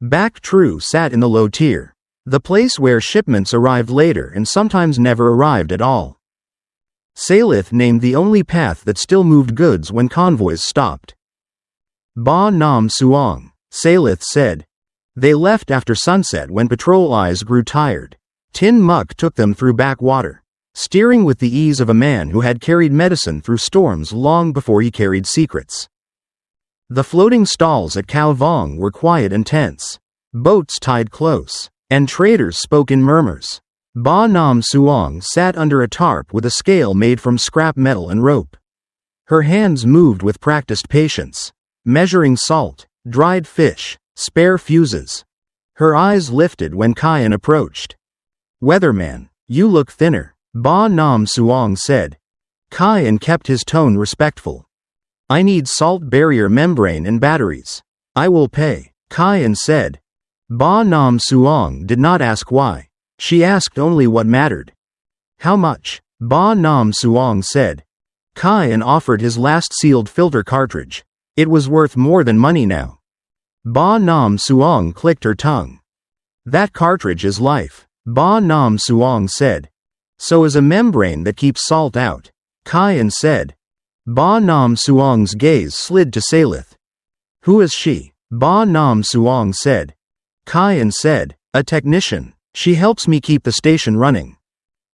Bac Trieu sat in the low tier, the place where shipments arrived later and sometimes never arrived at all. Saelith named the only path that still moved goods when convoys stopped. Ba Nam Suong, Saelith said. They left after sunset when patrol eyes grew tired. Tin Muck took them through backwater, steering with the ease of a man who had carried medicine through storms long before he carried secrets. The floating stalls at Khao Vong were quiet and tense. Boats tied close, and traders spoke in murmurs. Ba Nam Suong sat under a tarp with a scale made from scrap metal and rope. Her hands moved with practiced patience, measuring salt, dried fish, spare fuses. Her eyes lifted when Khai An approached. Weatherman, you look thinner, Ba Nam Suong said. Khai An kept his tone respectful. I need salt barrier membrane and batteries. I will pay, Khai An said. Ba Nam Suong did not ask why. She asked only what mattered. How much? Ba Nam Suong said. Khai An offered his last sealed filter cartridge. It was worth more than money now. Ba Nam Suong clicked her tongue. That cartridge is life, Ba Nam Suong said. So is a membrane that keeps salt out, Khai An said. Ba Nam Suong's gaze slid to Saelith. Who is she? Ba Nam Suong said. Khai An said, a technician. She helps me keep the station running.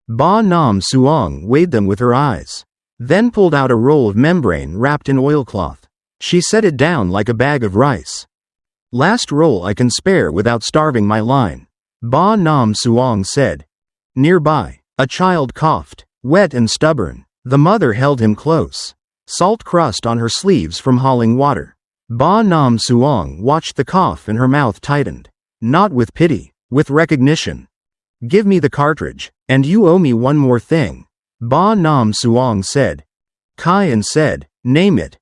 Ba Nam Suong weighed them with her eyes, then pulled out a roll of membrane wrapped in oilcloth. She set it down like a bag of rice. Last roll I can spare without starving my line, Ba Nam Suong said. Nearby, a child coughed, wet and stubborn. The mother held him close, salt crust on her sleeves from hauling water. Ba Nam Suong watched the cough and her mouth tightened. Not with pity, with recognition. Give me the cartridge, and you owe me one more thing, Ba Nam Suong said. Khai An said, name it.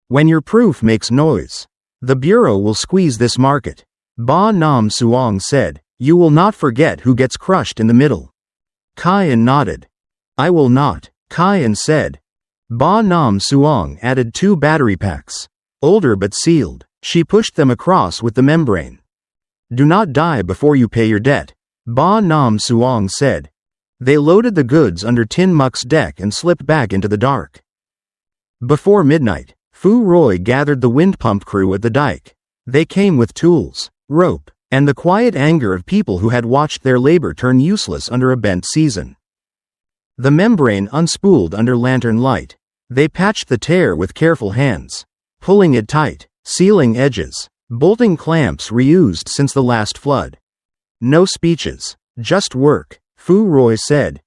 When your proof makes noise, the Bureau will squeeze this market. Ba Nam Suong said, you will not forget who gets crushed in the middle. Khai An nodded. I will not, Khai An said. Ba Nam Suong added 2 battery packs, older but sealed. She pushed them across with the membrane. Do not die before you pay your debt, Ba Nam Suong said. They loaded the goods under Tin Muck's deck and slipped back into the dark. Before midnight, Fu Roy gathered the wind pump crew at the dike. They came with tools, rope, and the quiet anger of people who had watched their labor turn useless under a bent season. The membrane unspooled under lantern light. They patched the tear with careful hands, pulling it tight, sealing edges, bolting clamps reused since the last flood. No speeches, just work, Fu Roy said.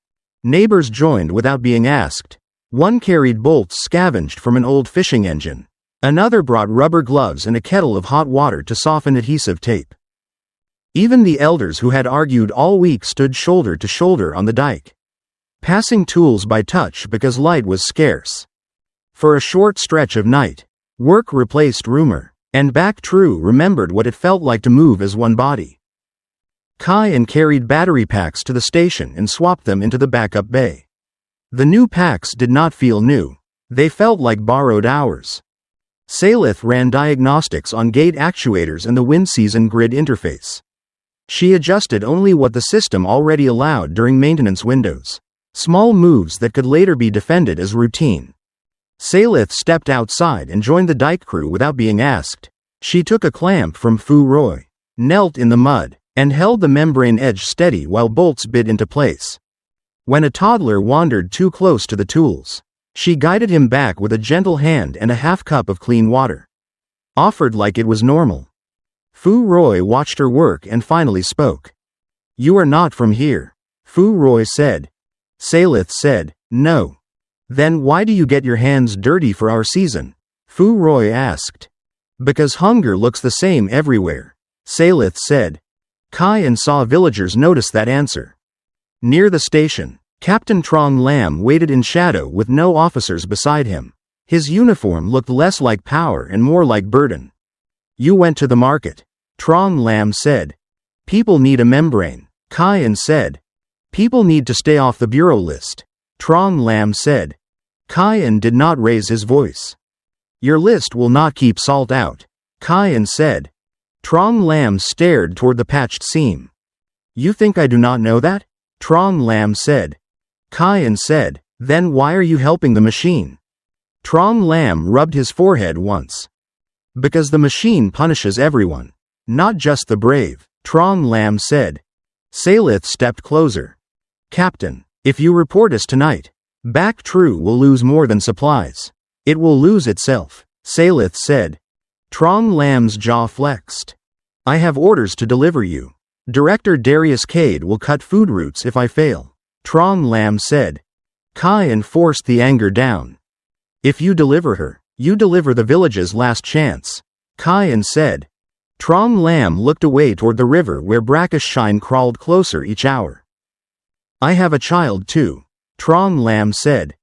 Neighbors joined without being asked. One carried bolts scavenged from an old fishing engine. Another brought rubber gloves and a kettle of hot water to soften adhesive tape. Even the elders who had argued all week stood shoulder to shoulder on the dike, passing tools by touch because light was scarce. For a short stretch of night, work replaced rumor, and Bac Trieu remembered what it felt like to move as one body. Khai An carried battery packs to the station and swapped them into the backup bay. The new packs did not feel new. They felt like borrowed hours. Saelith ran diagnostics on gate actuators and the wind season grid interface. She adjusted only what the system already allowed during maintenance windows. Small moves that could later be defended as routine. Saelith stepped outside and joined the dike crew without being asked. She took a clamp from Fu Roy, knelt in the mud, and held the membrane edge steady while bolts bit into place. When a toddler wandered too close to the tools, she guided him back with a gentle hand and a half cup of clean water. Offered like it was normal. Fu Roy watched her work and finally spoke. "You are not from here," Fu Roy said. Saelith said, "No." "Then why do you get your hands dirty for our season?" Fu Roy asked. "Because hunger looks the same everywhere," Saelith said. Khai An saw villagers notice that answer. Near the station, Captain Trong Lam waited in shadow with no officers beside him. His uniform looked less like power and more like burden. "You went to the market," Trong Lam said. "People need a membrane," Khai An said. "People need to stay off the bureau list," Trong Lam said. Khai An did not raise his voice. "Your list will not keep salt out," Khai An said. Trong Lam stared toward the patched seam. "You think I do not know that?" Trong Lam said. Khai An said, "Then why are you helping the machine?" Trong Lam rubbed his forehead once. "Because the machine punishes everyone, not just the brave," Trong Lam said. Saelith stepped closer. "Captain, if you report us tonight, Bac Trieu will lose more than supplies. It will lose itself," Saelith said. Trong Lam's jaw flexed. "I have orders to deliver you. Director Darius Cade will cut food routes if I fail," Trong Lam said. Khai An forced the anger down. "If you deliver her, you deliver the village's last chance," Khai An said. Trong Lam looked away toward the river where brackish shine crawled closer each hour. "I have a child too," Trong Lam said.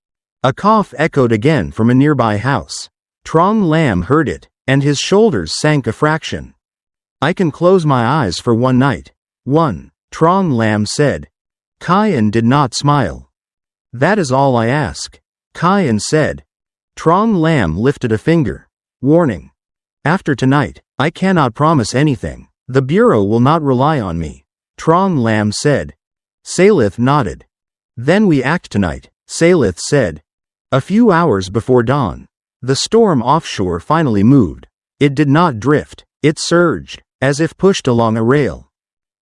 A cough echoed again from a nearby house. Trong Lam heard it, and his shoulders sank a fraction. "I can close my eyes for one night." "One," Trong Lam said. Khai An did not smile. "That is all I ask," Khai An said. Trong Lam lifted a finger. "Warning. After tonight, I cannot promise anything. The Bureau will not rely on me," Trong Lam said. Saelith nodded. "Then we act tonight," Saelith said. A few hours before dawn, the storm offshore finally moved. It did not drift, it surged, as if pushed along a rail.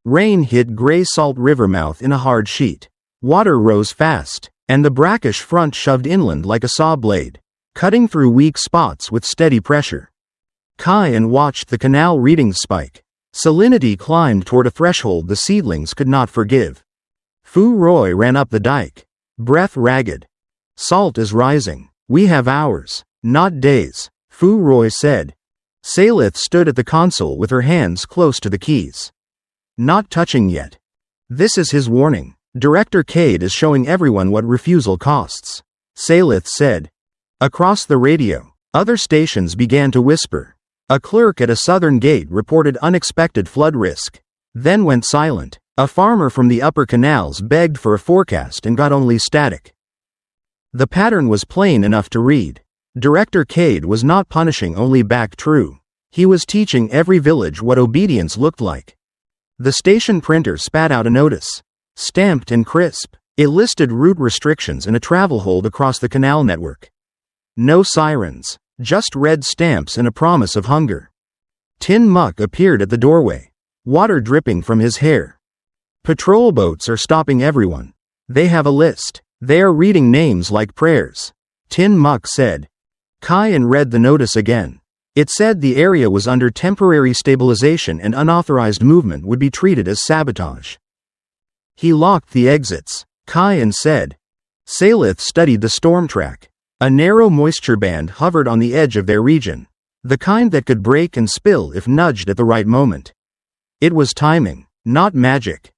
Rain hit gray salt river mouth in a hard sheet. Water rose fast, and the brackish front shoved inland like a saw blade, cutting through weak spots with steady pressure. Khai An watched the canal readings spike. Salinity climbed toward a threshold the seedlings could not forgive. Fu Roy ran up the dike, breath ragged. "Salt is rising. We have hours, not days," Fu Roy said. Saelith stood at the console with her hands close to the keys. "Not touching yet. This is his warning. Director Cade is showing everyone what refusal costs," Saelith said. Across the radio, other stations began to whisper. A clerk at a southern gate reported unexpected flood risk, then went silent. A farmer from the upper canals begged for a forecast and got only static. The pattern was plain enough to read. Director Cade was not punishing only Bac Trieu. He was teaching every village what obedience looked like. The station printer spat out a notice. Stamped and crisp, it listed route restrictions and a travel hold across the canal network. No sirens, just red stamps and a promise of hunger. Tin Muck appeared at the doorway, water dripping from his hair. "Patrol boats are stopping everyone. They have a list. They are reading names like prayers," Tin Muck said. Khai An read the notice again. It said the area was under temporary stabilization and unauthorized movement would be treated as sabotage. He locked the exits, Khai An said. Saelith studied the storm track. A narrow moisture band hovered on the edge of their region, the kind that could break and spill if nudged at the right moment. It was timing, not magic.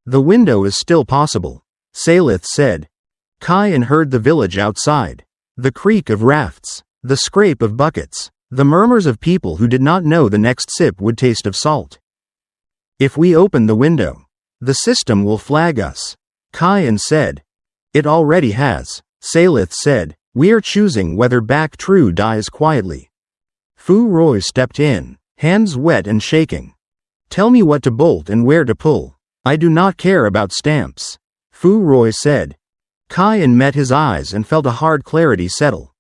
"The window is still possible," Saelith said. Khai An heard the village outside. The creak of rafts, the scrape of buckets, the murmurs of people who did not know the next sip would taste of salt. "If we open the window, the system will flag us," Khai An said. "It already has," Saelith said. "We are choosing whether Bac Trieu dies quietly." Fu Roy stepped in, hands wet and shaking. "Tell me what to bolt and where to pull. I do not care about stamps," Fu Roy said. Khai An met his eyes and felt a hard clarity settle.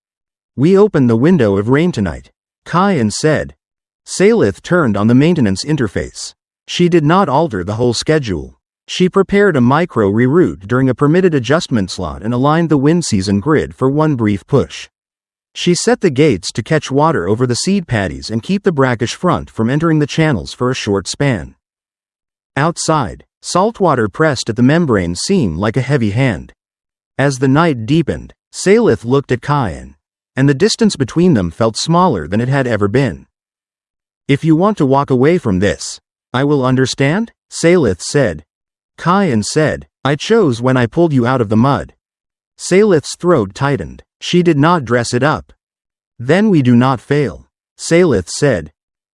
We open the window of rain tonight, Khai An said. Saelith turned on the maintenance interface. She did not alter the whole schedule. She prepared a micro reroute during a permitted adjustment slot and aligned the wind season grid for one brief push. She set the gates to catch water over the seed paddies and keep the brackish front from entering the channels for a short span. Outside, saltwater pressed at the membrane seam like a heavy hand. As the night deepened, Saelith looked at Khai An, and the distance between them felt smaller than it had ever been. If you want to walk away from this, I will understand, Saelith said. Khai An said, I chose when I pulled you out of the mud. Saelith's throat tightened. She did not dress it up. Then we do not fail, Saelith said.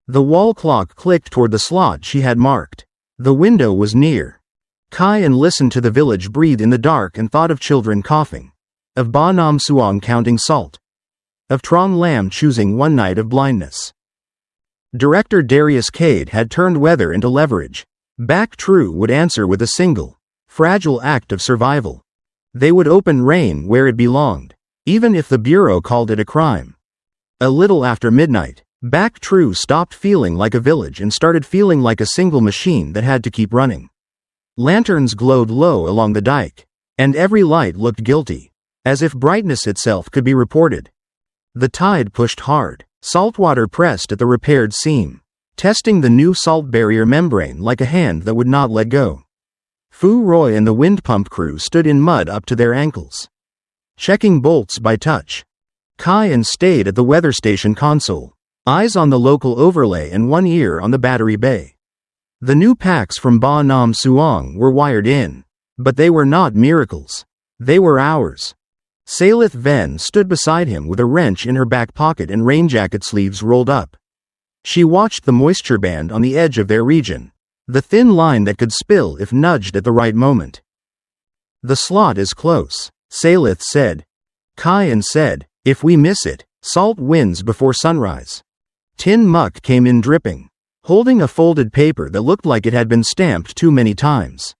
The wall clock clicked toward the slot she had marked. The window was near. Khai An listened to the village breathe in the dark and thought of children coughing, of Ba Nam Suong counting salt, of Tron Lam choosing one night of blindness. Director Darius Cade had turned weather into leverage. Bac Trieu would answer with a single, fragile act of survival. They would open rain where it belonged, even if the Bureau called it a crime. A little after midnight, Bac Trieu stopped feeling like a village and started feeling like a single machine that had to keep running. Lanterns glowed low along the dike, and every light looked guilty, as if brightness itself could be reported. The tide pushed hard. Saltwater pressed at the repaired seam, testing the new salt barrier membrane like a hand that would not let go. Fu Roy and the wind pump crew stood in mud up to their ankles, checking bolts by touch. Khai An stayed at the weather station console, eyes on the local overlay and one ear on the battery bay. The new packs from Ba Nam Suong were wired in, but they were not miracles. They were ours. Saelith Venn stood beside him with a wrench in her back pocket and rain jacket sleeves rolled up. She watched the moisture band on the edge of their region, the thin line that could spill if nudged at the right moment. The slot is close, Saelith said. Khai An said, if we miss it, salt wins before sunrise. Tin Muck came in dripping, holding a folded paper that looked like it had been stamped too many times.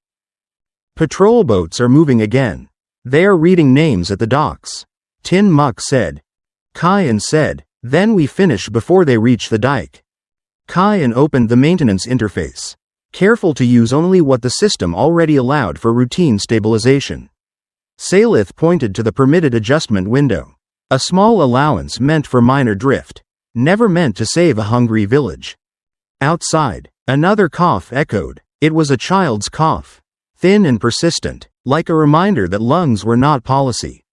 Patrol boats are moving again. They are reading names at the docks, Tin Muck said. Khai An said, then we finish before they reach the dike. Khai An opened the maintenance interface, careful to use only what the system already allowed for routine stabilization. Saelith pointed to the permitted adjustment window, a small allowance meant for minor drift, never meant to save a hungry village. Outside, another cough echoed. It was a child's cough, thin and persistent, like a reminder that lungs were not policy.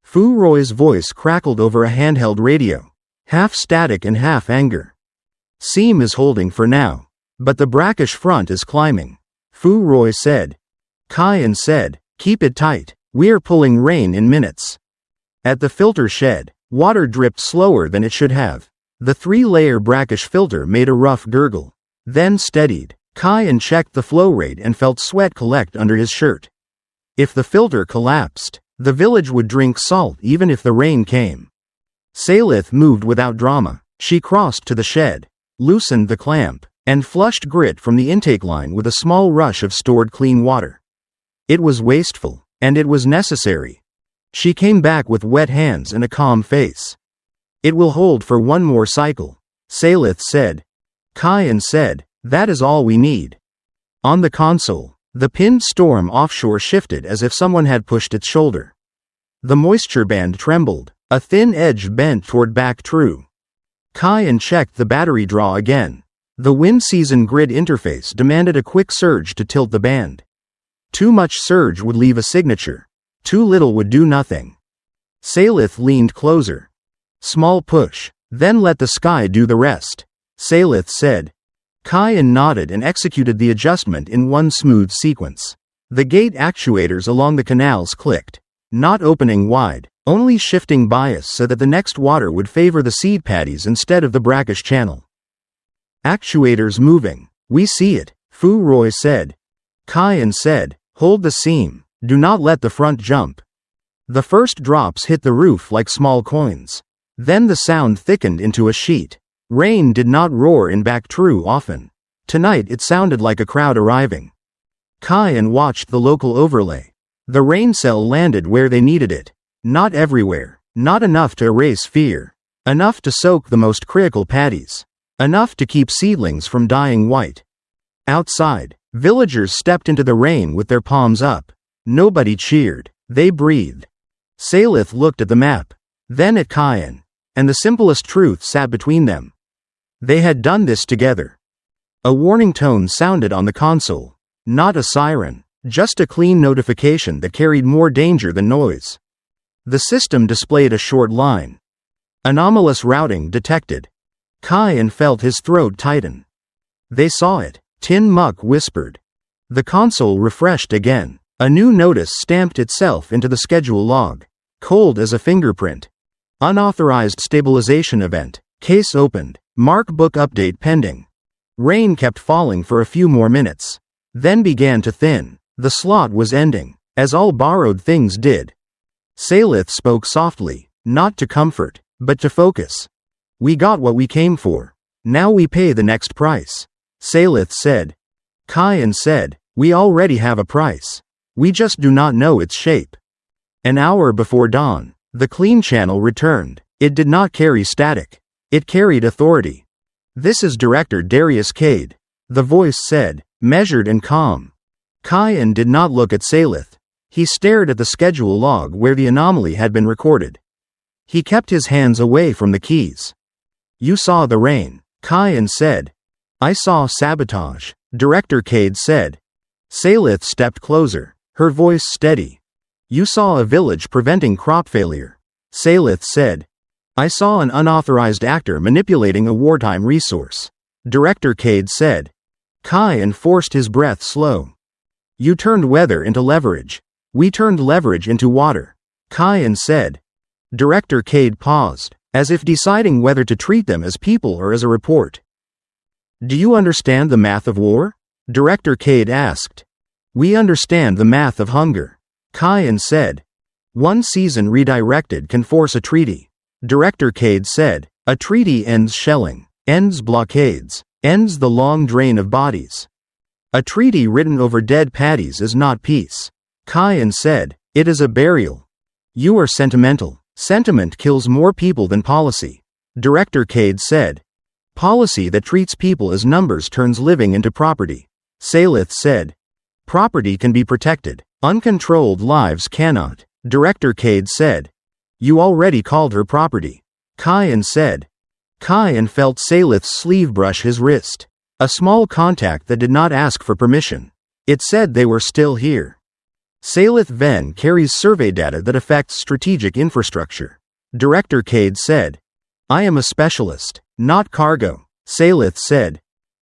Fu Roy's voice crackled over a handheld radio, half static and half anger. Seam is holding for now, but the brackish front is climbing, Fu Roy said. Khai An said, keep it tight, we're pulling rain in minutes. At the filter shed, water dripped slower than it should have. The 3-layer brackish filter made a rough gurgle, then steadied. Khai An checked the flow rate and felt sweat collect under his shirt. If the filter collapsed, the village would drink salt even if the rain came. Saelith moved without drama. She crossed to the shed, loosened the clamp, and flushed grit from the intake line with a small rush of stored clean water. It was wasteful, and it was necessary. She came back with wet hands and a calm face. It will hold for one more cycle, Saelith said. Khai An said, that is all we need. On the console, the pinned storm offshore shifted as if someone had pushed its shoulder. The moisture band trembled, a thin edge bent toward Bac Trieu. Khai An checked the battery draw again. The wind season grid interface demanded a quick surge to tilt the band. Too much surge would leave a signature. Too little would do nothing. Saelith leaned closer. Small push, then let the sky do the rest, Saelith said. Khai An nodded and executed the adjustment in one smooth sequence. The gate actuators along the canals clicked, not opening wide, only shifting bias so that the next water would favor the seed paddies instead of the brackish channel. Actuators moving. We see it, Fu Roy said. Khai An said, hold the seam, do not let the front jump. The first drops hit the roof like small coins. Then the sound thickened into a sheet. Rain did not roar in Bac Trieu often. Tonight it sounded like a crowd arriving. Khai An watched the local overlay. The rain cell landed where they needed it. Not everywhere, Not enough to erase fear. Enough to soak the most critical paddies. Enough to keep seedlings from dying white. Outside, villagers stepped into the rain with their palms up. Nobody cheered. They breathed. Saelith looked at the map, then at Khai An, and the simplest truth sat between them. They had done this together. A warning tone sounded on the console. Not a siren, just a clean notification that carried more danger than noise. The system displayed a short line. Anomalous routing detected. Khai An felt his throat tighten. They saw it. Tin Muck whispered. The console refreshed again. A new notice stamped itself into the schedule log. Cold as a fingerprint. Unauthorized stabilization event. Case opened. Mark book update pending. Rain kept falling for a few more minutes. Then began to thin. The slot was ending, as all borrowed things did. Saelith spoke softly, not to comfort, but to focus. We got what we came for. Now we pay the next price. Saelith said. Khai An said, we already have a price. We just do not know its shape. An hour before dawn, the clean channel returned. It did not carry static. It carried authority. This is Director Darius Cade. The voice said, measured and calm. Khai An did not look at Saelith. He stared at the schedule log where the anomaly had been recorded. He kept his hands away from the keys. You saw the rain, Khai An said. I saw sabotage, Director Cade said. Saelith stepped closer, her voice steady. You saw a village preventing crop failure, Saelith said. I saw an unauthorized actor manipulating a wartime resource, Director Cade said. Khai An forced his breath slow. You turned weather into leverage. We turned leverage into water, Khai An said. Director Cade paused, as if deciding whether to treat them as people or as a report. Do you understand the math of war? Director Cade asked. We understand the math of hunger, Khai An said. One season redirected can force a treaty, Director Cade said. A treaty ends shelling, ends blockades, ends the long drain of bodies. A treaty written over dead paddies is not peace, Khai An said. It is a burial. You are sentimental. Sentiment kills more people than policy, Director Cade said. Policy that treats people as numbers turns living into property, Saelith said. Property can be protected. Uncontrolled lives cannot, Director Cade said. You already called her property, Khai An said. Khai An felt Saelith's sleeve brush his wrist. A small contact that did not ask for permission. It said they were still here. Saelith Venn carries survey data that affects strategic infrastructure, Director Cade said. I am a specialist, not cargo, Saelith said.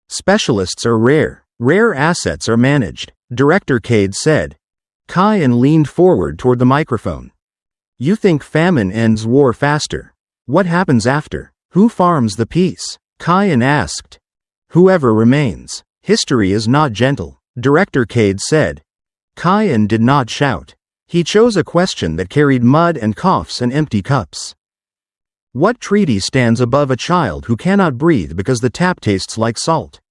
Specialists are rare. Rare assets are managed, Director Cade said. Khai An leaned forward toward the microphone. You think famine ends war faster. What happens after? Who farms the peace? Khai An asked. Whoever remains. History is not gentle, Director Cade said. Khai An did not shout. He chose a question that carried mud and coughs and empty cups. What treaty stands above a child who cannot breathe because the tap tastes like salt?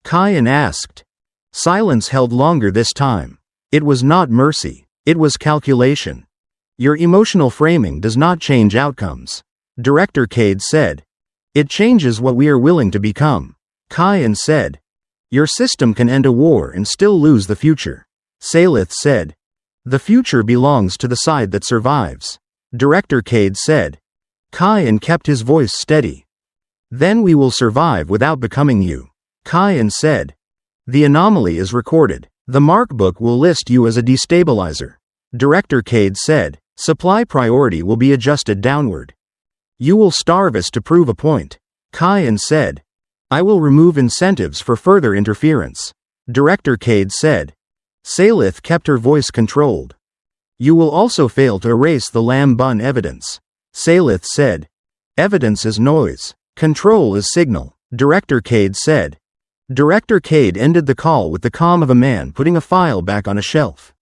Khai An asked. Silence held longer this time. It was not mercy. It was calculation. Your emotional framing does not change outcomes, Director Cade said. It changes what we are willing to become, Khai An said. Your system can end a war and still lose the future, Saelith said. The future belongs to the side that survives, Director Cade said. Khai An kept his voice steady. Then we will survive without becoming you, Khai An said. The anomaly is recorded. The mark book will list you as a destabilizer, Director Cade said. Supply priority will be adjusted downward. You will starve us to prove a point, Khai An said. I will remove incentives for further interference, Director Cade said. Saelith kept her voice controlled. You will also fail to erase the lamb bun evidence, Saelith said. Evidence is noise. Control is signal, Director Cade said. Director Cade ended the call with the calm of a man putting a file back on a shelf.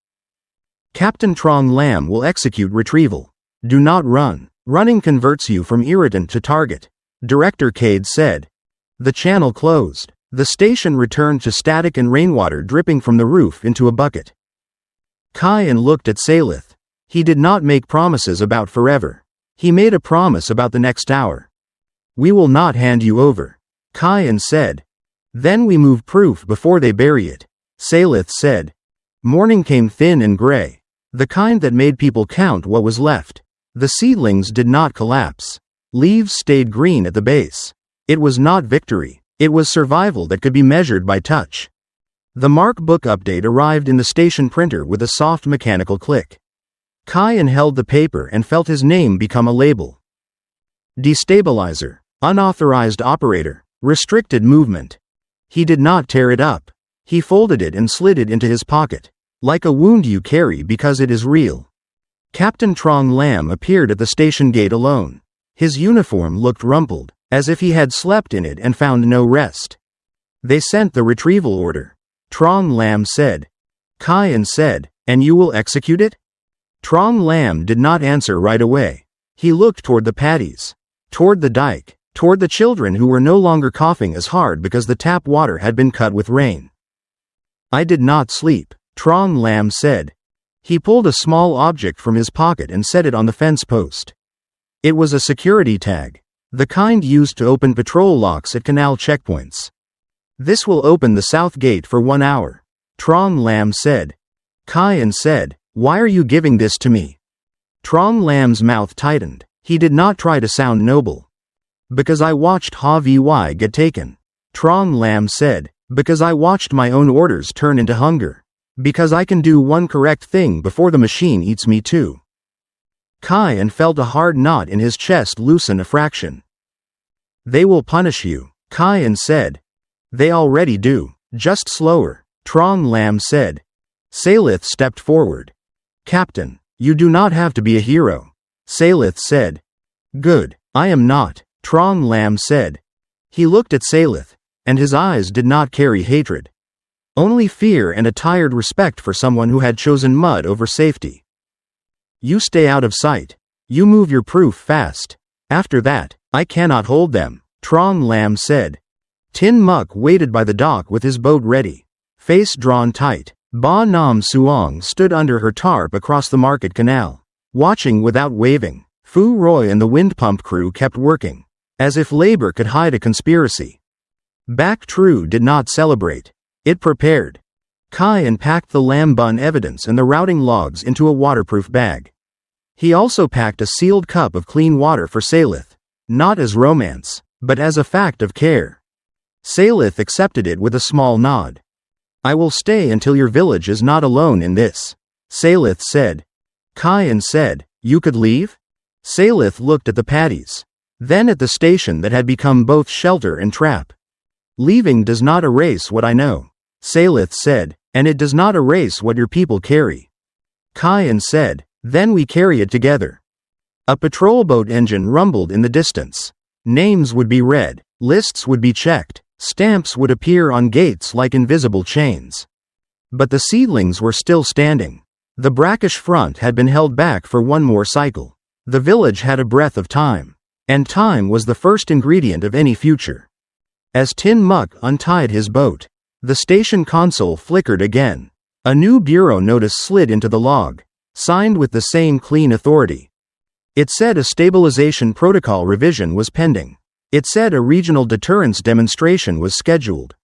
Captain Trong Lam will execute retrieval. Do not run. Running converts you from irritant to target, Director Cade said. The channel closed. The station returned to static and rainwater dripping from the roof into a bucket. Khai An looked at Saelith. He did not make promises about forever. He made a promise about the next hour. "We will not hand you over," Khai An said. "Then we move proof before they bury it," Saelith said. Morning came thin and gray, the kind that made people count what was left. The seedlings did not collapse. Leaves stayed green at the base. It was not victory, it was survival that could be measured by touch. The Mark book update arrived in the station printer with a soft mechanical click. Khai An held the paper and felt his name become a label. Destabilizer, unauthorized operator, restricted movement. He did not tear it up. He folded it and slid it into his pocket, like a wound you carry because it is real. Captain Trong Lam appeared at the station gate alone. His uniform looked rumpled, as if he had slept in it and found no rest. "They sent the retrieval order," Trong Lam said. Khai An said, "And you will execute it?" Trong Lam did not answer right away. He looked toward the paddies, toward the dike, toward the children who were no longer coughing as hard because the tap water had been cut with rain. "I did not sleep," Trong Lam said. He pulled a small object from his pocket and set it on the fence post. It was a security tag, the kind used to open patrol locks at canal checkpoints. "This will open the south gate for 1 hour," Trong Lam said. Khai An said, "Why are you giving this to me?" Trong Lam's mouth tightened. He did not try to sound noble. "Because I watched Vy get taken," Trong Lam said. "Because I watched my own orders turn into hunger. Because I can do one correct thing before the machine eats me too." Khai An felt a hard knot in his chest loosen a fraction. "They will punish you," Khai An said. "They already do, just slower," Trong Lam said. Saelith stepped forward. "Captain, you do not have to be a hero," Saelith said. "Good, I am not," Trong Lam said. He looked at Saelith, and his eyes did not carry hatred. Only fear and a tired respect for someone who had chosen mud over safety. "You stay out of sight. You move your proof fast. After that, I cannot hold them," Trong Lam said. Tin Muk waited by the dock with his boat ready, face drawn tight. Ba Nam Suong stood under her tarp across the market canal, watching without waving. Fu Roy and the wind pump crew kept working, as if labor could hide a conspiracy. Bac Trieu did not celebrate. It prepared. Khai An packed the lamb bun evidence and the routing logs into a waterproof bag. He also packed a sealed cup of clean water for Saelith, not as romance, but as a fact of care. Saelith accepted it with a small nod. "I will stay until your village is not alone in this," Saelith said. Khai An said, "You could leave?" Saelith looked at the paddies, then at the station that had become both shelter and trap. "Leaving does not erase what I know," Saelith said, "and it does not erase what your people carry." Khai An said, "Then we carry it together." A patrol boat engine rumbled in the distance. Names would be read, lists would be checked, stamps would appear on gates like invisible chains. But the seedlings were still standing. The brackish front had been held back for one more cycle. The village had a breath of time. And time was the first ingredient of any future. As Tin Muk untied his boat, the station console flickered again. A new bureau notice slid into the log, signed with the same clean authority. It said a stabilization protocol revision was pending. It said a regional deterrence demonstration was scheduled.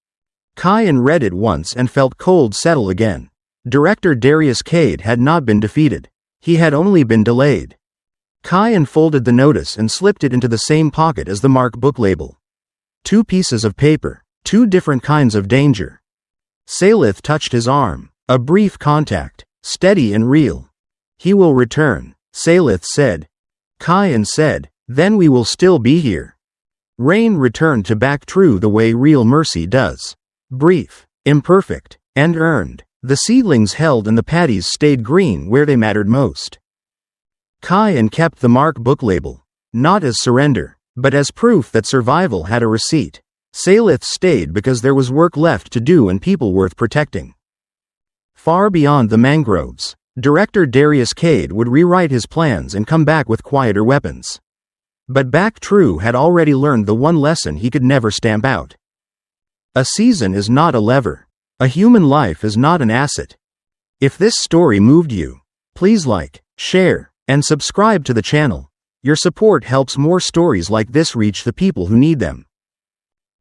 Khai An read it once and felt cold settle again. Director Darius Cade had not been defeated. He had only been delayed. Khai An folded the notice and slipped it into the same pocket as the Mark book label. 2 pieces of paper, 2 different kinds of danger. Saelith touched his arm. A brief contact, steady and real. "He will return," Saelith said. Khai An said, "Then we will still be here." Rain returned to Bac Trieu the way real mercy does. Brief, imperfect, and earned. The seedlings held and the paddies stayed green where they mattered most. Khai An kept the Mark book label, not as surrender, but as proof that survival had a receipt. Saelith stayed because there was work left to do and people worth protecting. Far beyond the mangroves, Director Darius Cade would rewrite his plans and come back with quieter weapons. But Bac Trieu had already learned the one lesson he could never stamp out. A season is not a lever. A human life is not an asset. If this story moved you, please like, share, and subscribe to the channel. Your support helps more stories like this reach the people who need them.